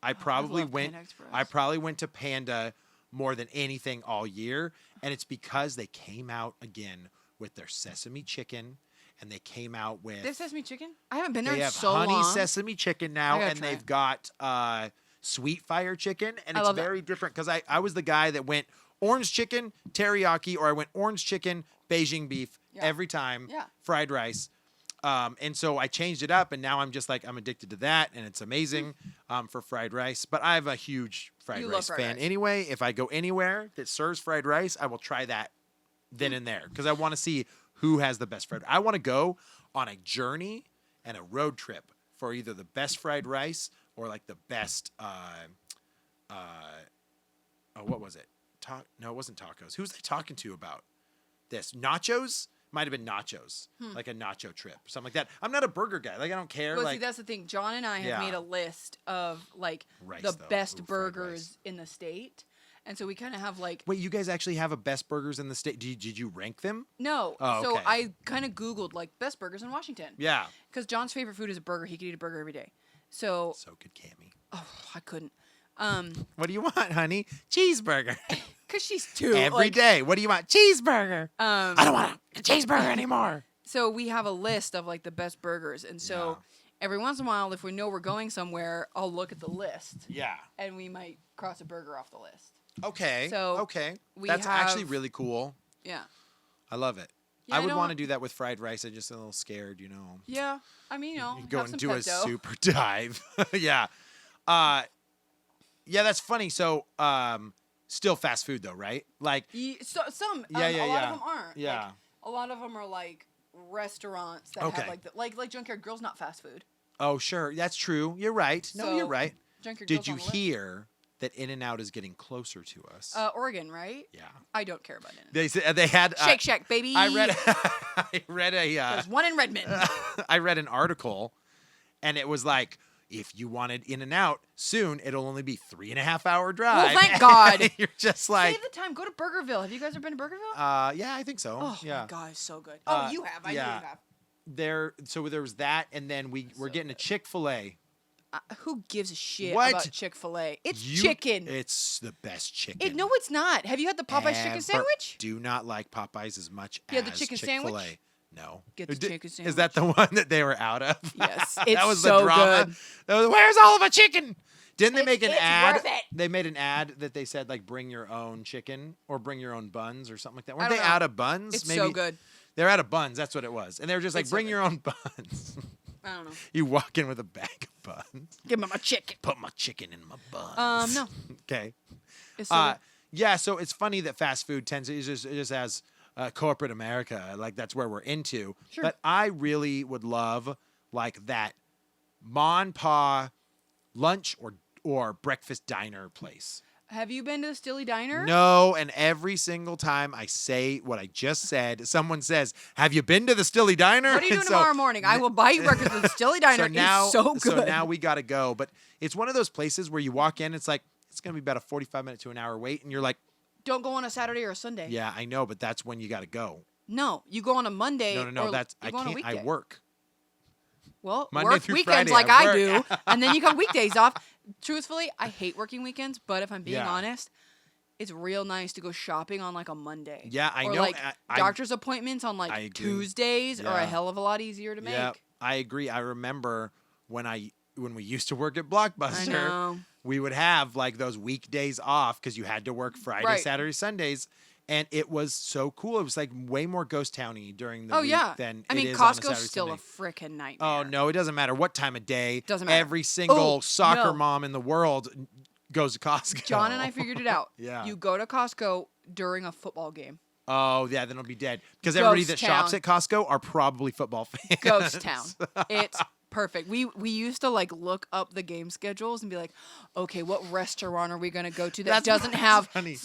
I probably love went. Panda Express. I probably went to Panda more than anything all year, and it's because they came out again with their sesame chicken, and they came out with. They have sesame chicken? I haven't been there They in have so honey long. sesame chicken now, I gotta and try they've it. got sweet fire chicken, and I it's love that. very different because I was the guy that went orange chicken, teriyaki, or I went orange chicken, Beijing beef Yeah. every time, Yeah. fried rice. And so I changed it up, and now I'm just like, I'm addicted to that, and it's amazing for fried rice. But I'm a huge fried You love rice fried fan rice. anyway. If I go anywhere that serves fried rice, I will try that then and there because I want to see who has the best fried. I want to go on a journey and a road trip for either the best fried rice or like the best. What was it? No, it wasn't tacos. Who was they talking to about this? Nachos? Might have been nachos, like a nacho trip, something like that. I'm not a burger guy. Like I don't care. Well, like see, that's the thing. John and I have Yeah. made a list of like Rice, the though. best Ooh, fried burgers rice. in the state, and so we kind of have like wait, you guys actually have a best burgers in the state? Did you rank them? no. Oh, So okay. I kind of Googled like best burgers in Washington Yeah. because John's favorite food is a burger. He could eat a burger every day. So So good, Cammy. I couldn't. What do you want, honey? Cheeseburger. Cause she's too Every day. What do you want? Cheeseburger. Um, I don't want a cheeseburger anymore. So we have a list of like the best burgers, and so every once in a while, if we know we're going somewhere, I'll look at the list, Yeah. and we might cross a burger off the list. Okay. So, okay. we That's actually have- really cool. Yeah. I love it. Yeah, I I would know want what- to do that with fried rice. I'm just a little scared, you know. Yeah. I mean, You go have and some do a Pepto. super dive. Yeah. Yeah, that's funny. So, still fast food though, right? Like, So, some. Yeah, a yeah, lot yeah. of them aren't. Yeah. Like, a lot of them are like restaurants that Okay. have like Junkyard Grill's not fast food. oh, sure, that's true. You're right. No, you're So, right. Junkyard Did Grill's you on the list. hear that In-N-Out is getting closer to us? Oregon, right? yeah. I don't care about it. They said they had. Shake Shack, baby. I read. I read a. There's one in Redmond. I read an article, and it was like, if you wanted In-N-Out soon, it'll only be 3.5 hour drive. thank God. You're just like, Save the time. Go to Burgerville. Have you guys ever been to Burgerville? yeah, I think so. Oh yeah. my god, it's so good. Oh, you have. I know yeah. you have. So there was that, and then we're So getting a good. Chick-fil-A. Who gives a shit What? about Chick-fil-A? It's chicken. It's the best chicken. No, it's not. Have you had the Popeyes chicken ever. sandwich? Do not like Popeyes as much You as had the chicken Chick-fil-A. sandwich? No. Get the chicken Is that the one that they were out of? Yes, that it's was so the drama. good. That was, where's all of our chicken? Didn't they make an It's ad? worth it. They made an ad that they said like bring your own chicken or bring your own buns or something like that. I Weren't don't they know. out of buns? It's Maybe so good. They're out of buns. That's what it was. And they were just like, It's so bring good. your own buns. I don't know. You walk in with a bag of buns. Give me my chicken. Put my chicken in my buns. No. Okay. It's so good. Yeah, so it's funny that fast food tends to it just as corporate America, like that's where we're into. Sure. But I really would love like that Mon Pa lunch or breakfast diner place. Have you been to the Stilly Diner? No, and every single time I say what I just said, someone says, "Have you been to the Stilly Diner?" What are you doing And so- tomorrow morning? I will buy you breakfast at the Stilly Diner. It's so good. So now we got to go. But it's one of those places where you walk in, it's like, it's going to be about a 45-minute to an hour wait. And you're like, Don't go on a Saturday or a Sunday. yeah, I know, but that's when you got to go. No, you go on a Monday. No, or that's, you I go on a can't, I weekday. work. Well, Monday work through weekends Friday, like I I do, work. and then you come weekdays off. Truthfully, I hate working weekends, but if I'm being Yeah. honest, it's real nice to go shopping on like a Monday. Yeah, I or know. like I- doctor's appointments on I like agree. Tuesdays are Yeah. a hell of a lot easier to make. Yeah, I agree. I remember when we used to work at I Blockbuster, know. we would have like those weekdays off because you had to work Friday, Right. Saturday, Sundays. And it was so cool. It was like way more ghost towny during the Oh week yeah. than I it mean, is on a Costco's Saturday, still Sunday. a freaking nightmare. Oh no, it doesn't matter what time of day. Doesn't matter. Every single Oh, soccer no. mom in the world goes to Costco. John and I figured it out. Yeah. You go to Costco during a football game. Oh yeah, then it'll be dead because everybody that Ghost shops town. at Costco are probably football fans. Ghost town. It's perfect. We used to like look up the game schedules and be like, okay, what restaurant are we gonna go to that That's doesn't have funny.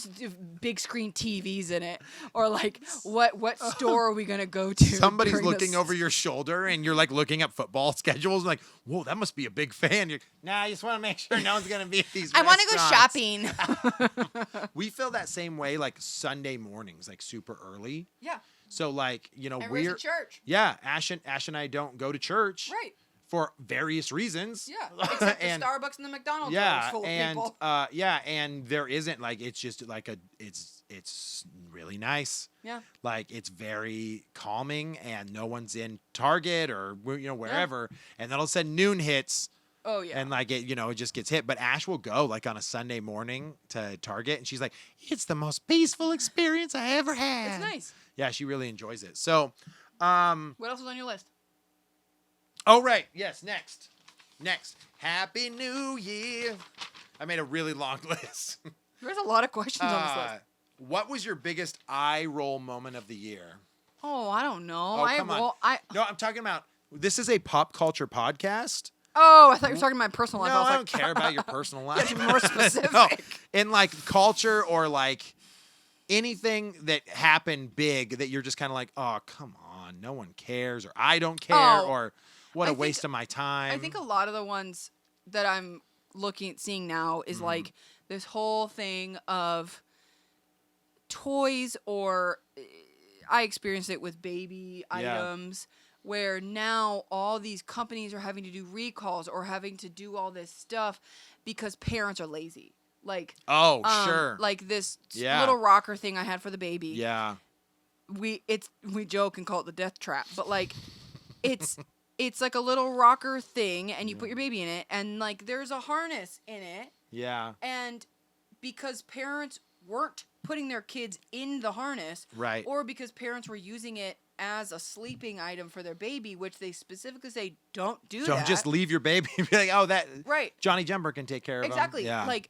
big screen TVs in it, or like what store are we gonna go to? Somebody's during looking this- over your shoulder and you're like looking up football schedules and like, whoa, that must be a big fan. You're, nah, I just want to make sure no one's gonna be at these. I want to go restaurants." shopping. We feel that same way like Sunday mornings, like super early. Yeah, So like, you know, everybody's we're at church. yeah, Ash and I don't go to church Right. for various reasons. Yeah. Except And- the Starbucks and the McDonald's yeah, are full of and people. yeah, and there isn't like it's just like it's really nice. Yeah. Like it's very calming, and no one's in Target or wherever. And then all of a sudden noon hits, Oh yeah. and like it just gets hit. But Ash will go like on a Sunday morning to Target, and she's like, "It's the most peaceful experience I ever had." it's nice. Yeah, she really enjoys it. So, What else is on your list? oh right, yes, next, Happy New Year. I made a really long list. There's a lot of questions on this list. What was your biggest eye roll moment of the year? Oh, I don't know. Oh, come on. I No, I'm talking about. This is a pop culture podcast. Oh, I thought you were talking about my personal life. No, I was I like, don't care about your personal You life. have to be more specific. No, in like culture or like anything that happened big that you're just kind of like, oh, come on, no one cares, or I don't care, Oh, or what a I think- waste of my time. I think a lot of the ones that I'm seeing now is like this whole thing of toys, or I experienced it with baby Yeah. items, where now all these companies are having to do recalls or having to do all this stuff because parents are lazy. Like, Oh, sure. like this Yeah. little rocker thing I had for the baby. Yeah. We joke and call it the death trap, but like it's like a little rocker thing, and you put your baby in it, and like there's a harness in it, Yeah. and because parents weren't putting their kids in the harness, Right. or because parents were using it as a sleeping item for their baby, which they specifically say don't do Don't that. just leave your baby and be like, oh, that Right. Johnny Jumper can take care of him. Exactly. Yeah. Like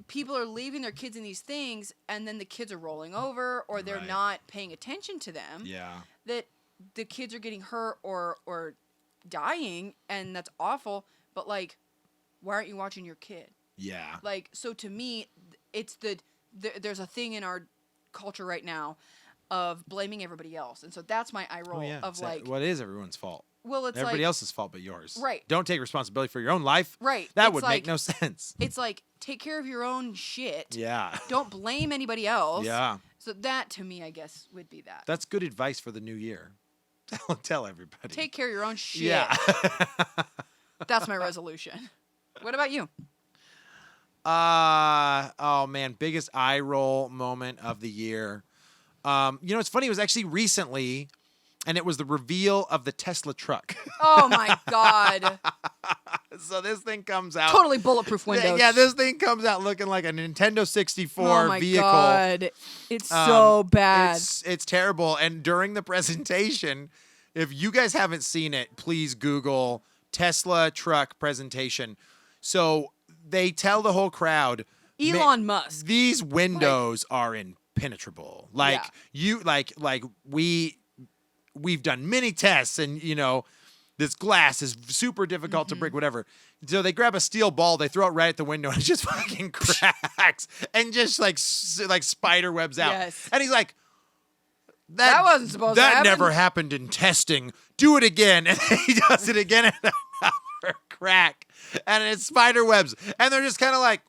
people are leaving their kids in these things, and then the kids are rolling over, or they're Right. not paying attention to them. yeah. That the kids are getting hurt or dying, and that's awful. But like, why aren't you watching your kid? Yeah. Like, so to me, it's there's a thing in our culture right now of blaming everybody else, and so that's my eye roll Oh, yeah. of like, what is everyone's fault? well, it's Everybody like, else's fault but yours. Right. Don't take responsibility for your own life. right? That it's would like, make no sense. It's like, take care of your own shit. Yeah. Don't blame anybody else. Yeah. So that to me, I guess, would be that. That's good advice for the new year. Tell everybody. Take care of your own shit. Yeah. That's my resolution. What about you? Oh man, biggest eye roll moment of the year. It's funny. It was actually recently, and it was the reveal of the Tesla truck. Oh my god. So this thing comes out. Totally bulletproof windows. Yeah, this thing comes out looking like a Nintendo 64 oh my vehicle. god. It's so bad. It's terrible. And during the presentation, if you guys haven't seen it, please Google Tesla truck presentation. So they tell the whole crowd, Elon Musk. these windows are impenetrable. Like Yeah. we've done many tests, and this glass is super difficult to break, whatever. So they grab a steel ball, they throw it right at the window, and it just fucking cracks and just like spider webs out. Yes. And he's like, That wasn't supposed to that happen." never happened in testing. Do it again. And then he does it again, and another crack. And it's spider webs. And they're just kind of like,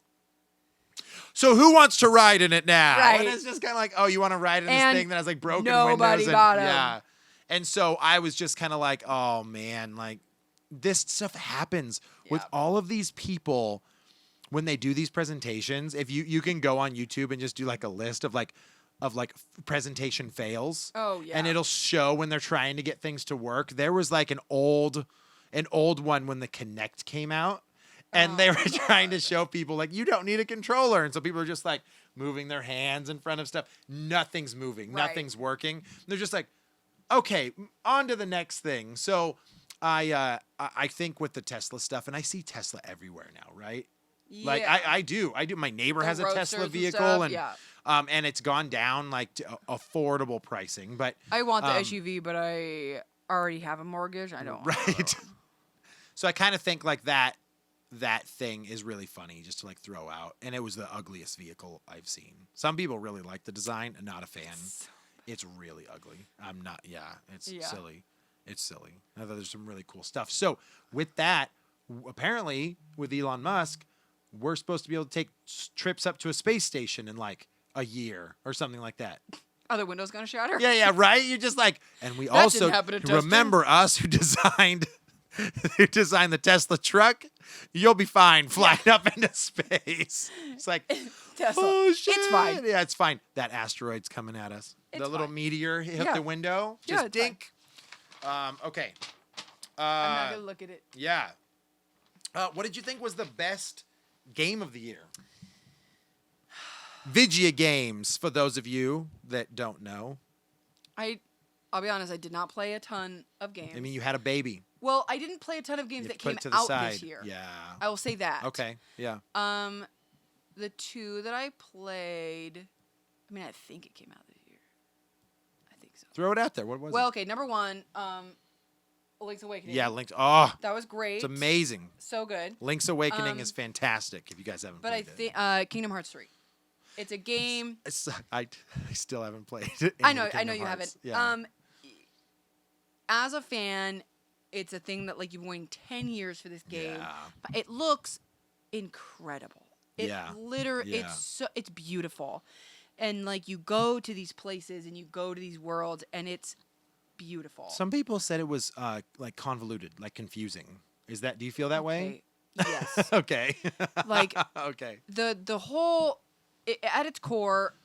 so who wants to ride in it now? Right. And it's just kind of like, oh, you want to ride in this And thing that has like broken nobody windows? bought 'em. Yeah. And so I was just kind of like, oh man, like this stuff happens with Yep. all of these people when they do these presentations. If you can go on YouTube and just do like a list of like of like presentation fails. Oh, yeah. And it'll show when they're trying to get things to work. There was like an old one when the Kinect came out. And they were trying to show people like, you don't need a controller. And so people are just like moving their hands in front of stuff. Nothing's moving. Right. Nothing's working. They're just like, okay, on to the next thing. So I think with the Tesla stuff, and I see Tesla everywhere now, right? Like Yeah. I do. My neighbor The has a roadsters Tesla and vehicle stuff, and it's gone down like to affordable pricing. But I want the SUV, but I already have a mortgage. I don't. right. So I kind of think like that thing is really funny just to like throw out. And it was the ugliest vehicle I've seen. Some people really like the design. I'm not a fan. It's really ugly. I'm not. Yeah, it's silly. It's silly. I thought there's some really cool stuff. So with that, apparently with Elon Musk, we're supposed to be able to take trips up to a space station in like a year or something like that. Are the windows gonna shatter? Yeah, right. You're just like, and we That also didn't happen at Tesla. remember us who designed the Tesla truck. You'll be fine flying up into space. It's like, Tesla. oh shit, It's fine. Yeah, it's fine. That asteroid's coming at us. It's the little fine. meteor hit Yeah. the window. Yeah, Just it's fine. dink. Okay. I'm not gonna look at it. Yeah. What did you think was the best game of the year? Vigia Games, for those of you that don't know. I'll be honest. I did not play a ton of games. I mean, you had a baby. well, I didn't play a ton of games You that put came it to the out side. this year. Yeah. I will say that. Okay. Yeah. The two that I played. I mean, I think it came out this year. I think so. Throw it out there. What was Well, it? okay. Number one, Link's Awakening. Yeah, Link's. Oh, That was great. it's amazing. So good. Link's Awakening is fantastic. If you guys haven't But I played it. think Kingdom Hearts 3. It's a game. I still haven't played it. I know you haven't. Yeah. As a fan, it's a thing that like you've been waiting 10 years for this game. Yeah. But it looks incredible. It Yeah. literally it's beautiful. And like you go to these places and you go to these worlds and it's beautiful. Some people said it was like convoluted, like confusing. Do you feel that way? Okay, yes. Okay. Like okay. the whole at its core,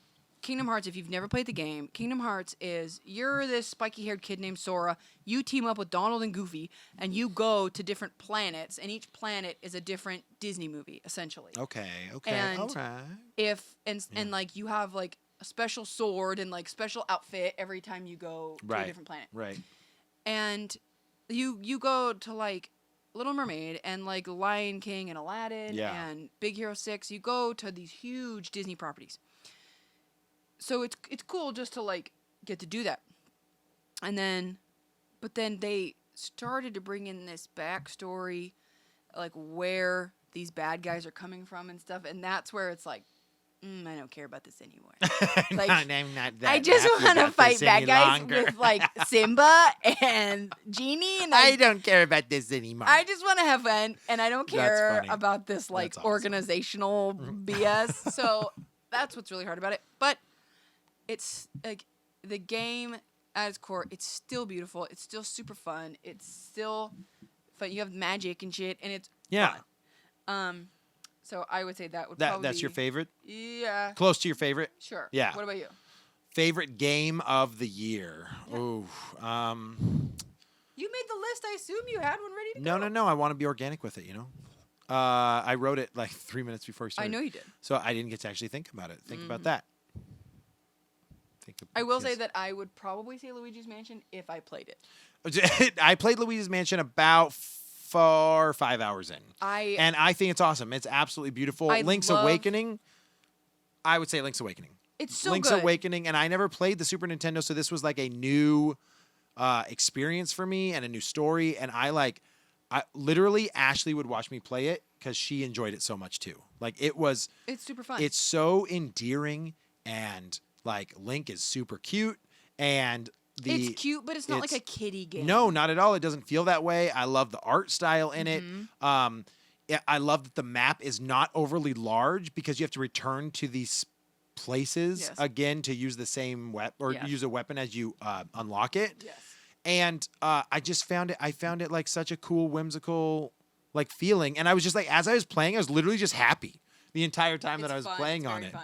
Kingdom Hearts, if you've never played the game, Kingdom Hearts is you're this spiky-haired kid named Sora. You team up with Donald and Goofy, and you go to different planets, and each planet is a different Disney movie, essentially. Okay. And All right. And like you have like a special sword and like special outfit every time you go to a different planet. Right. And you go to like Little Mermaid and like Lion King and Aladdin and Big Hero 6. You go to these huge Disney properties. So it's cool just to like get to do that. But then they started to bring in this backstory, like where these bad guys are coming from and stuff, and that's where it's like, I don't care about this anymore. Like, I'm not that I just happy want to about fight this bad any guys longer. with like Simba and Genie, and I don't care about this anymore. I just want to have fun, and I don't That's care funny. about this like That's awesome. organizational BS. So that's what's really hard about it. But it's like the game at its core, it's still beautiful. It's still super fun. It's still fun. You have magic and shit, and it's fun. So I would say that would probably that's your favorite? Yeah. Close to your favorite? Sure. Yeah. What about you? Favorite game of the year? Ooh. You made the list. I assume you had one ready to go. No. I want to be organic with it, you know? I wrote it like 3 minutes before we started. I know you did. So I didn't get to actually think about it. Think about that. I will say that I would probably say Luigi's Mansion if I played it. I played Luigi's Mansion about 4 or 5 hours in. And I think it's awesome. It's absolutely beautiful. Link's Awakening, I would say Link's Awakening. It's so Link's good. Awakening, and I never played the Super Nintendo, so this was like a new experience for me and a new story. And I literally, Ashley would watch me play it because she enjoyed it so much too. Like it's super fun. It's so endearing, and like Link is super cute, and it's cute, but it's not like a kiddie game. No, not at all. It doesn't feel that way. I love the art style in it. I love that the map is not overly large because you have to return to these places again to use the same weapon or use a weapon as you unlock it. Yes. And I found it like such a cool, whimsical like feeling. And I was just like, as I was playing, I was literally just happy the entire time that It's I was fun. playing It's on very it.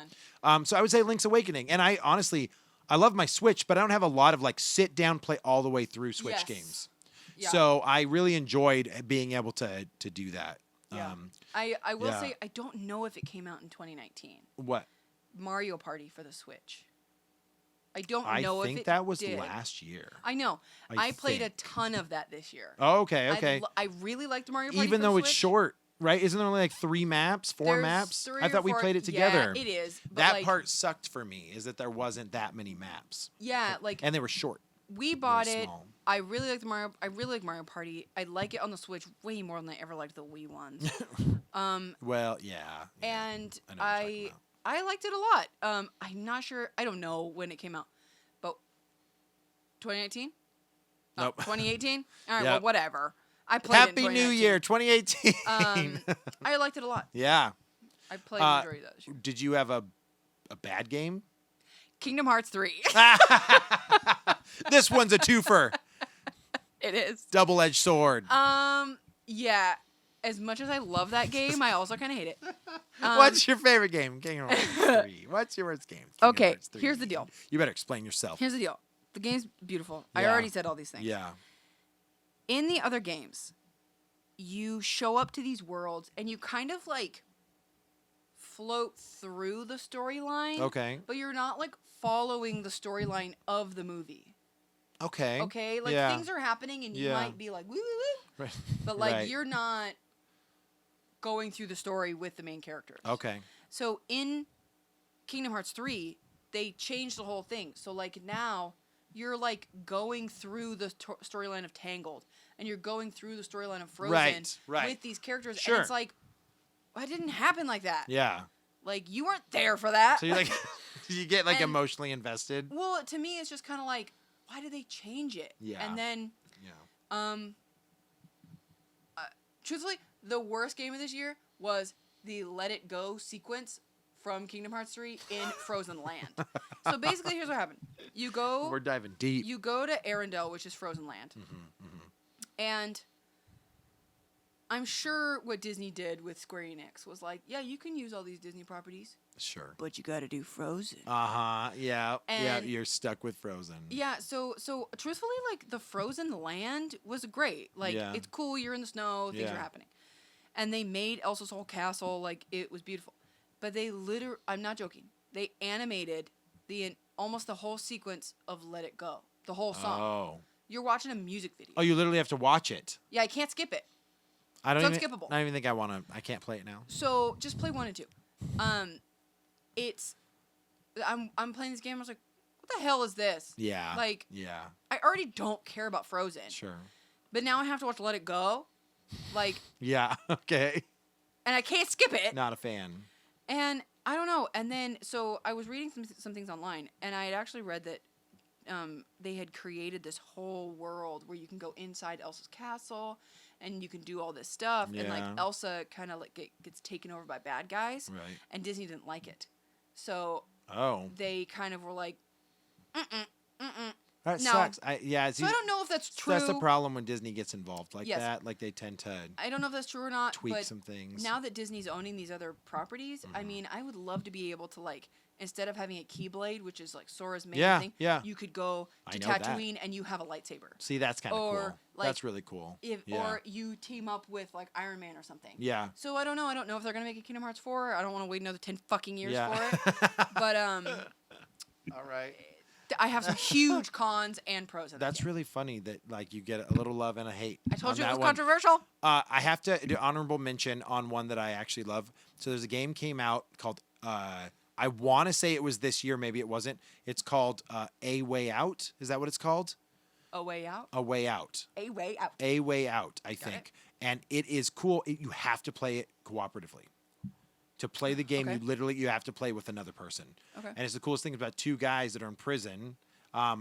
fun. So I would say Link's Awakening. And I honestly, I love my Switch, but I don't have a lot of like sit down, play all the way through Switch Yes. games. Yeah. So I really enjoyed being able to do that. Yeah. I will yeah. say I don't know if it came out in 2019. What? Mario Party for the Switch. I don't I know if think it that was did. last year. I know. I I played a think. ton of that this year. Oh, okay, okay. I really liked Mario Party. Even for though the it's Switch. short, right? Isn't there only like 3 maps, 4 There's maps? 3 I or thought we 4 played it together. Yeah, it is. But That like, part sucked for me, is that there wasn't that many maps. Yeah, like And they were short. we bought really it. small. I really like Mario Party. I like it on the Switch way more than I ever liked the Wii ones. Well, yeah. And I know what you're talking about. I liked it a lot. I'm not sure. I don't know when it came out, but 2019. Nope. 2018. All right. Yep. Well, whatever. I played it in Happy New Year, 2018. I liked it a lot. yeah. I played the majority of that this year. Did you have a bad game? Kingdom Hearts 3. This one's a twofer. It is. Double-edged sword. Yeah. As much as I love that game, I also kind of hate it. What's your favorite game? Kingdom Hearts 3. What's your worst game? Kingdom Okay, Hearts 3. here's the deal. You better explain yourself. Here's the deal. The game's beautiful. I Yeah. already said all these things. Yeah. In the other games, you show up to these worlds and you kind of like float through the storyline. Okay. But you're not like following the storyline of the movie. Okay. Okay? Like Yeah. things are happening and you Yeah. might be like, woo, woo, woo. Right. But like Right. you're not going through the story with the main characters. Okay. So in Kingdom Hearts 3, they changed the whole thing. So like now you're like going through the storyline of Tangled and you're going through the storyline of Frozen Right. with these characters Sure. and it's like why didn't happen like that? Yeah. Like you weren't there for that. So you're like, you get like And- emotionally invested. well, to me it's just kind of like why did they change it? Yeah. And then Yeah. truthfully, the worst game of this year was the Let It Go sequence from Kingdom Hearts 3 in Frozen Land. So basically, here's what happened: you go, We're diving deep. you go to Arendelle, which is Frozen Land, and I'm sure what Disney did with Square Enix was like, yeah, you can use all these Disney properties, Sure. but you got to do Frozen. Uh-huh. Yeah. Yeah. And- You're stuck with Frozen. Yeah, so truthfully, like the Frozen Land was great. Like Yeah. it's cool. You're in the snow. Things Yeah. are happening, and they made Elsa's whole castle. Like it was beautiful, but they I'm not joking. They animated almost the whole sequence of Let It Go, the whole song. Oh. You're watching a music video. Oh, you literally have to watch it. Yeah, I can't skip it. I don't So even. unskippable. I don't even think I want to. I can't play it now. So just play 1 and 2. It's I'm playing this game. I was like, what the hell is this? Yeah. Like Yeah. I already don't care about Frozen, Sure. but now I have to watch Let It Go, like, Yeah. Okay. and I can't skip it. Not a fan. And I don't know. And then so I was reading some things online, and I had actually read that they had created this whole world where you can go inside Elsa's castle, and you can do all this stuff, and like Yeah. Elsa kind of like gets taken over by bad guys, Right. and Disney didn't like it, so Oh. they kind of were like, That No. sucks. Yeah. So I don't know if that's true. That's the problem when Disney gets involved like Yes. that. Like they tend to I don't know if that's true or not. tweak but some things. now that Disney's owning these other properties, I Mm-hmm. mean, I would love to be able to like instead of having a Keyblade, which is like Sora's main Yeah, thing, yeah. you could go I to know that. Tatooine and you have a lightsaber. See, that's kind of Or, cool. like, That's really cool. Yeah. Or you team up with like Iron Man or something. Yeah. So I don't know. I don't know if they're gonna make a Kingdom Hearts 4. I don't want to wait another 10 fucking years Yeah. for it. But All right. I have some huge cons and pros. Of That's that game. really funny that like you get a little love and a hate. I told on you it that was one. controversial. I have to do honorable mention on one that I actually love. So there's a game came out called I want to say it was this year, maybe it wasn't. It's called A Way Out. Is that what it's called? A Way Out. A Way Out. A Way Out. A Way Out, I Got think. And it is cool. You have to play it cooperatively. To play the game, Okay. you have to play with another person. Okay. And it's the coolest thing about 2 guys that are in prison,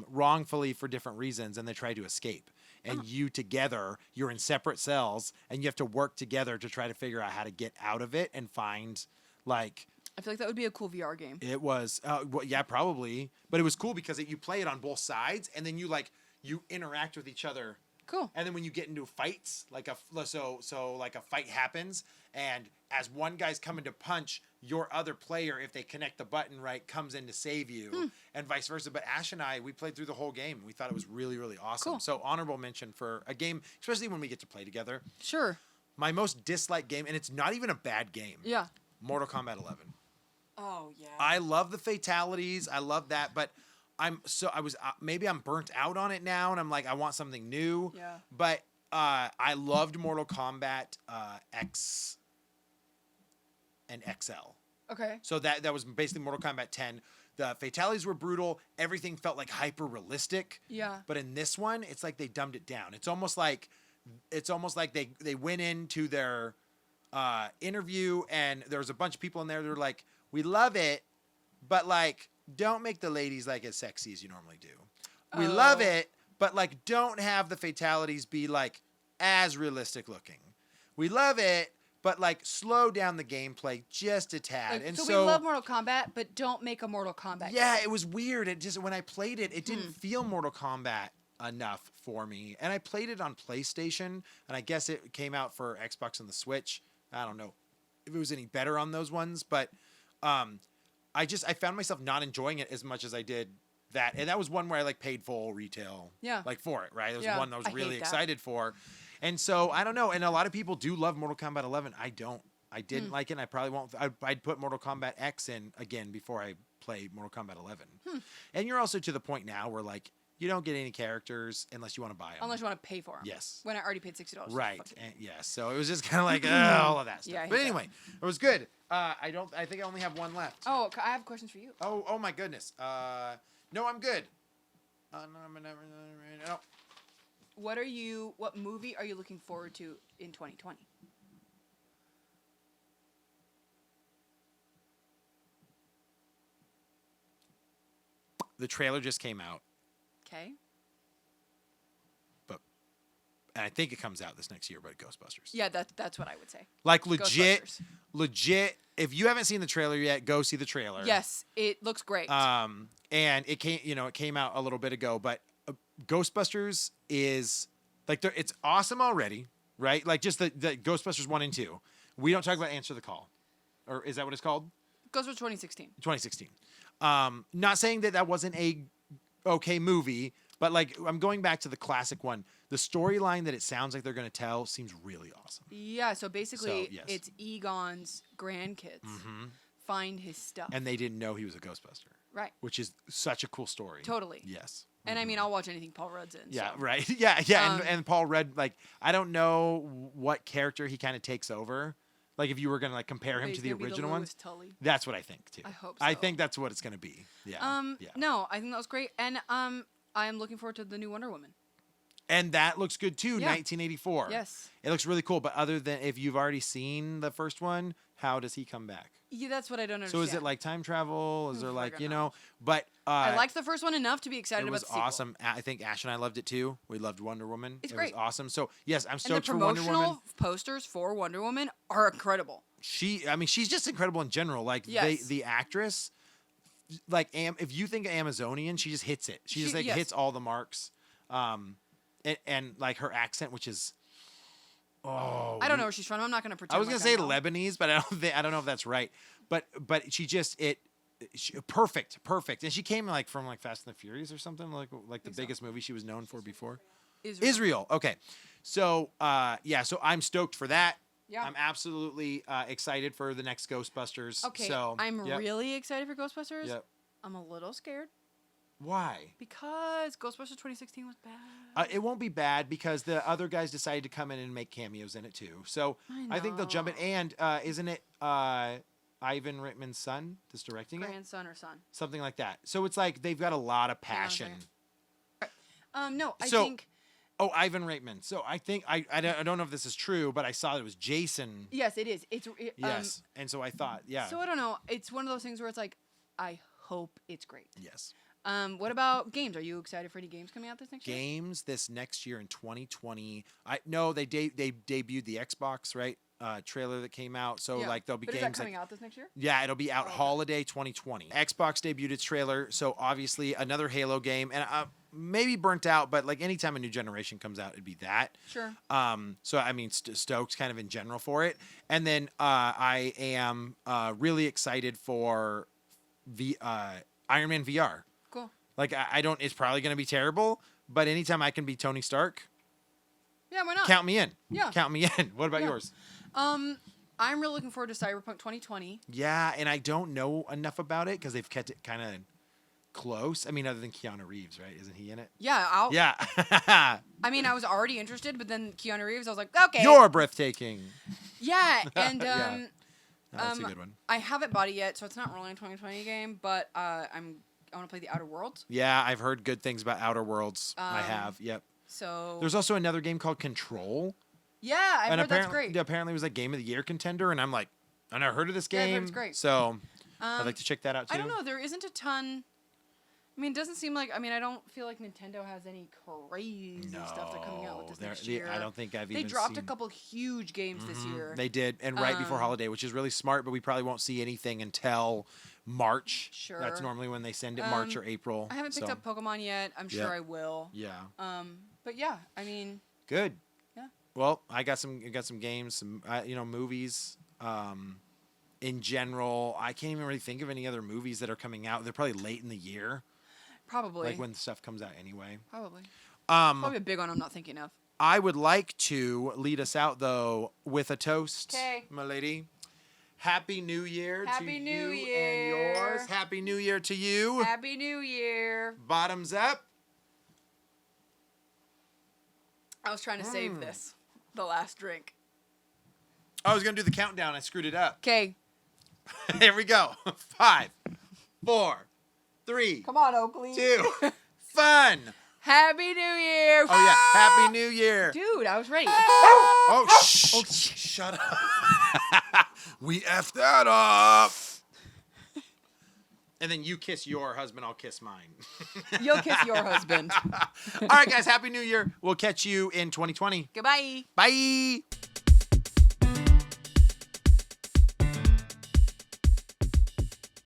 wrongfully for different reasons, and they try to escape. And you together, you're in separate cells, and you have to work together to try to figure out how to get out of it and find, like, I feel like that would be a cool VR game. it was, well, yeah, probably. But it was cool because you play it on both sides, and then you interact with each other. Cool. And then when you get into fights, like a fight happens, and as one guy's coming to punch, your other player, if they connect the button right, comes in to save you, and vice versa. But Ash and I, we played through the whole game. And we thought it was really, really awesome. Cool. So honorable mention for a game, especially when we get to play together. Sure. My most disliked game, and it's not even a bad game. Yeah. Mortal Kombat 11. Oh yeah. I love the fatalities. I love that, but maybe I'm burnt out on it now, and I'm like, I want something new. Yeah. But I loved Mortal Kombat X and XL. Okay. So that was basically Mortal Kombat 10. The fatalities were brutal. Everything felt like hyper realistic. Yeah. But in this one, it's like they dumbed it down. It's almost like they went into their interview, and there was a bunch of people in there. They're like, we love it, but like, don't make the ladies like as sexy as you normally do. We love it, but like, don't have the fatalities be like as realistic looking. We love it, but like, slow down the gameplay just a tad. Like, And so we love Mortal Kombat, but don't make a Mortal Kombat. yeah, game. it was weird. It just, when I played it, it didn't feel Mortal Kombat enough for me. And I played it on PlayStation, and I guess it came out for Xbox and the Switch. I don't know if it was any better on those ones, but I found myself not enjoying it as much as I did that. And that was one where I like paid full retail like for it, right? It was Yeah, one that I was I hate really that. excited for. And so I don't know. And a lot of people do love Mortal Kombat 11. I don't. I didn't like it. And I probably won't. I'd put Mortal Kombat X in again before I play Mortal Kombat 11. And you're also to the point now where like you don't get any characters unless you want to buy them. Unless you want to pay for them. Yes. When I already paid $60. Right. And, yeah. So it was just kind of like all of that stuff. Yeah, I hate but that. anyway, it was good. I think I only have one left. Oh, I have questions for you. Oh my goodness. No, I'm good. No. What movie are you looking forward to in 2020? The trailer just came out, Okay. and I think it comes out this next year, but Ghostbusters. Yeah, that's what I would say. Like Ghostbusters. legit. If you haven't seen the trailer yet, go see the trailer. Yes, it looks great. And it came out a little bit ago, but Ghostbusters is like it's awesome already, right? Like just the Ghostbusters 1 and 2. We don't talk about Answer the Call, or is that what it's called? Ghostbusters 2016. 2016. Not saying that wasn't a okay movie, but like I'm going back to the classic one. The storyline that it sounds like they're going to tell seems really awesome. Yeah, so basically, So, yes. it's Egon's grandkids find his stuff. And they didn't know he was a Ghostbuster, right. which is such a cool story. Totally. Yes. And I mean, I'll watch anything Paul Rudd's in. Yeah, so. right. Yeah. And Paul Rudd, like, I don't know what character he kind of takes over. Like, if you were going to like compare him He's to the gonna be original Louis ones, Tully. that's what I think too. I hope I so. think that's what it's going to be. Yeah. Yeah. No, I think that was great. And I am looking forward to the new Wonder Woman. And that looks good too. Yeah. 1984. Yes. It looks really cool. But other than if you've already seen the first one, how does he come back? Yeah, that's what I don't So understand. is it like time travel? Is there like, friggin' knows. but I liked the first one enough to be excited it about was the sequel. awesome. I think Ash and I loved it too. We loved Wonder Woman. It's it great. was awesome. So yes, I'm And the stoked for Wonder Woman. promotional posters for Wonder Woman are incredible. She's just incredible in general. Like Yes. the actress, like if you think Amazonian, she just hits it. She just like yes. hits all the marks. And like her accent, which is, I don't know where she's from. I'm not going to pretend. I was like gonna say know. Lebanese, but I don't know if that's right. But she just perfect, and she came like from like Fast and the Furious or something like the biggest movie she was known for before. Israel. Okay, so so I'm stoked for that. Yeah. I'm absolutely excited for the next Ghostbusters. Okay, so I'm yep. really excited for Ghostbusters. Yep. I'm a little scared Why? because Ghostbusters 2016 was bad. It won't be bad because the other guys decided to come in and make cameos in it too. So I think they'll jump in. And isn't it Ivan Reitman's son that's directing it? Grandson or son. Something like that. So it's like they've got a lot of passion. No, I So- think Oh, Ivan Reitman. So I think I don't know if this is true, but I saw it was Jason. yes, it is. Yes. And so I thought, yeah. So I don't know. It's one of those things where it's like, I hope it's great. Yes. What about games? Are you excited for any games coming out this next year? Games this next year in 2020. They debuted the Xbox, right? Trailer that came out. So Yeah. like there'll be But games is that coming like out this next year? yeah, it'll be out holiday 2020. Xbox debuted its trailer, so obviously another Halo game, and maybe burnt out, but like anytime a new generation comes out, it'd be that. Sure. So I mean, stoked kind of in general for it. And then I am really excited for Iron Man VR. Cool. Like I don't. It's probably going to be terrible, but anytime I can be Tony Stark, Yeah, why not? count me in. Yeah. Count me in. What about Yeah. yours? I'm really looking forward to Cyberpunk 2020. Yeah, and I don't know enough about it because they've kept it kind of close. I mean, other than Keanu Reeves, right? Isn't he in it? Yeah, Yeah. I mean, I was already interested, but then Keanu Reeves, I was like, okay. You're breathtaking. Yeah, and Yeah. No, that's a good one. I haven't bought it yet, so it's not really a 2020 game, but I want to play the Outer Worlds. Yeah, I've heard good things about Outer Worlds. I have. Yep. So There's also another game called Control. yeah, I've heard that's great. Apparently it was like Game of the Year contender, and I'm like, I never heard of this Yeah, I've heard game. it's great. So I'd like to check that out too. I don't know. There isn't a ton. I mean, it doesn't seem like. I mean, I don't feel like Nintendo has any crazy stuff they're coming out with this next year. I don't think I've They even dropped seen. a couple huge games this year. They did, and right before holiday, which is really smart. But we probably won't see anything until March. Sure. That's normally when they send it, March or April. I haven't picked up Pokemon yet. I'm sure Yep. I will. Yeah. But yeah, I mean, Good. Yeah. Well, I got some games, some movies. In general, I can't even really think of any other movies that are coming out. They're probably late in the year, probably. like when stuff comes out anyway. Probably. Probably a big one I'm not thinking of. I would like to lead us out though with a toast, 'Kay. my lady. Happy New Year Happy to New you Year. and yours. Happy New Year to you. Happy New Year. Bottoms up. I was trying to save this. The last drink. I was gonna do the countdown. I screwed it up. Okay. Here we go. 5, 4, 3, Come on, Oakley. 2. Fun. Happy New Year. Oh yeah. Happy New Year. Dude, I was ready. Oh, shut up. We effed that up. And then you kiss your husband, I'll kiss mine. You'll kiss your husband. All right, guys. Happy New Year. We'll catch you in 2020. Goodbye. Bye.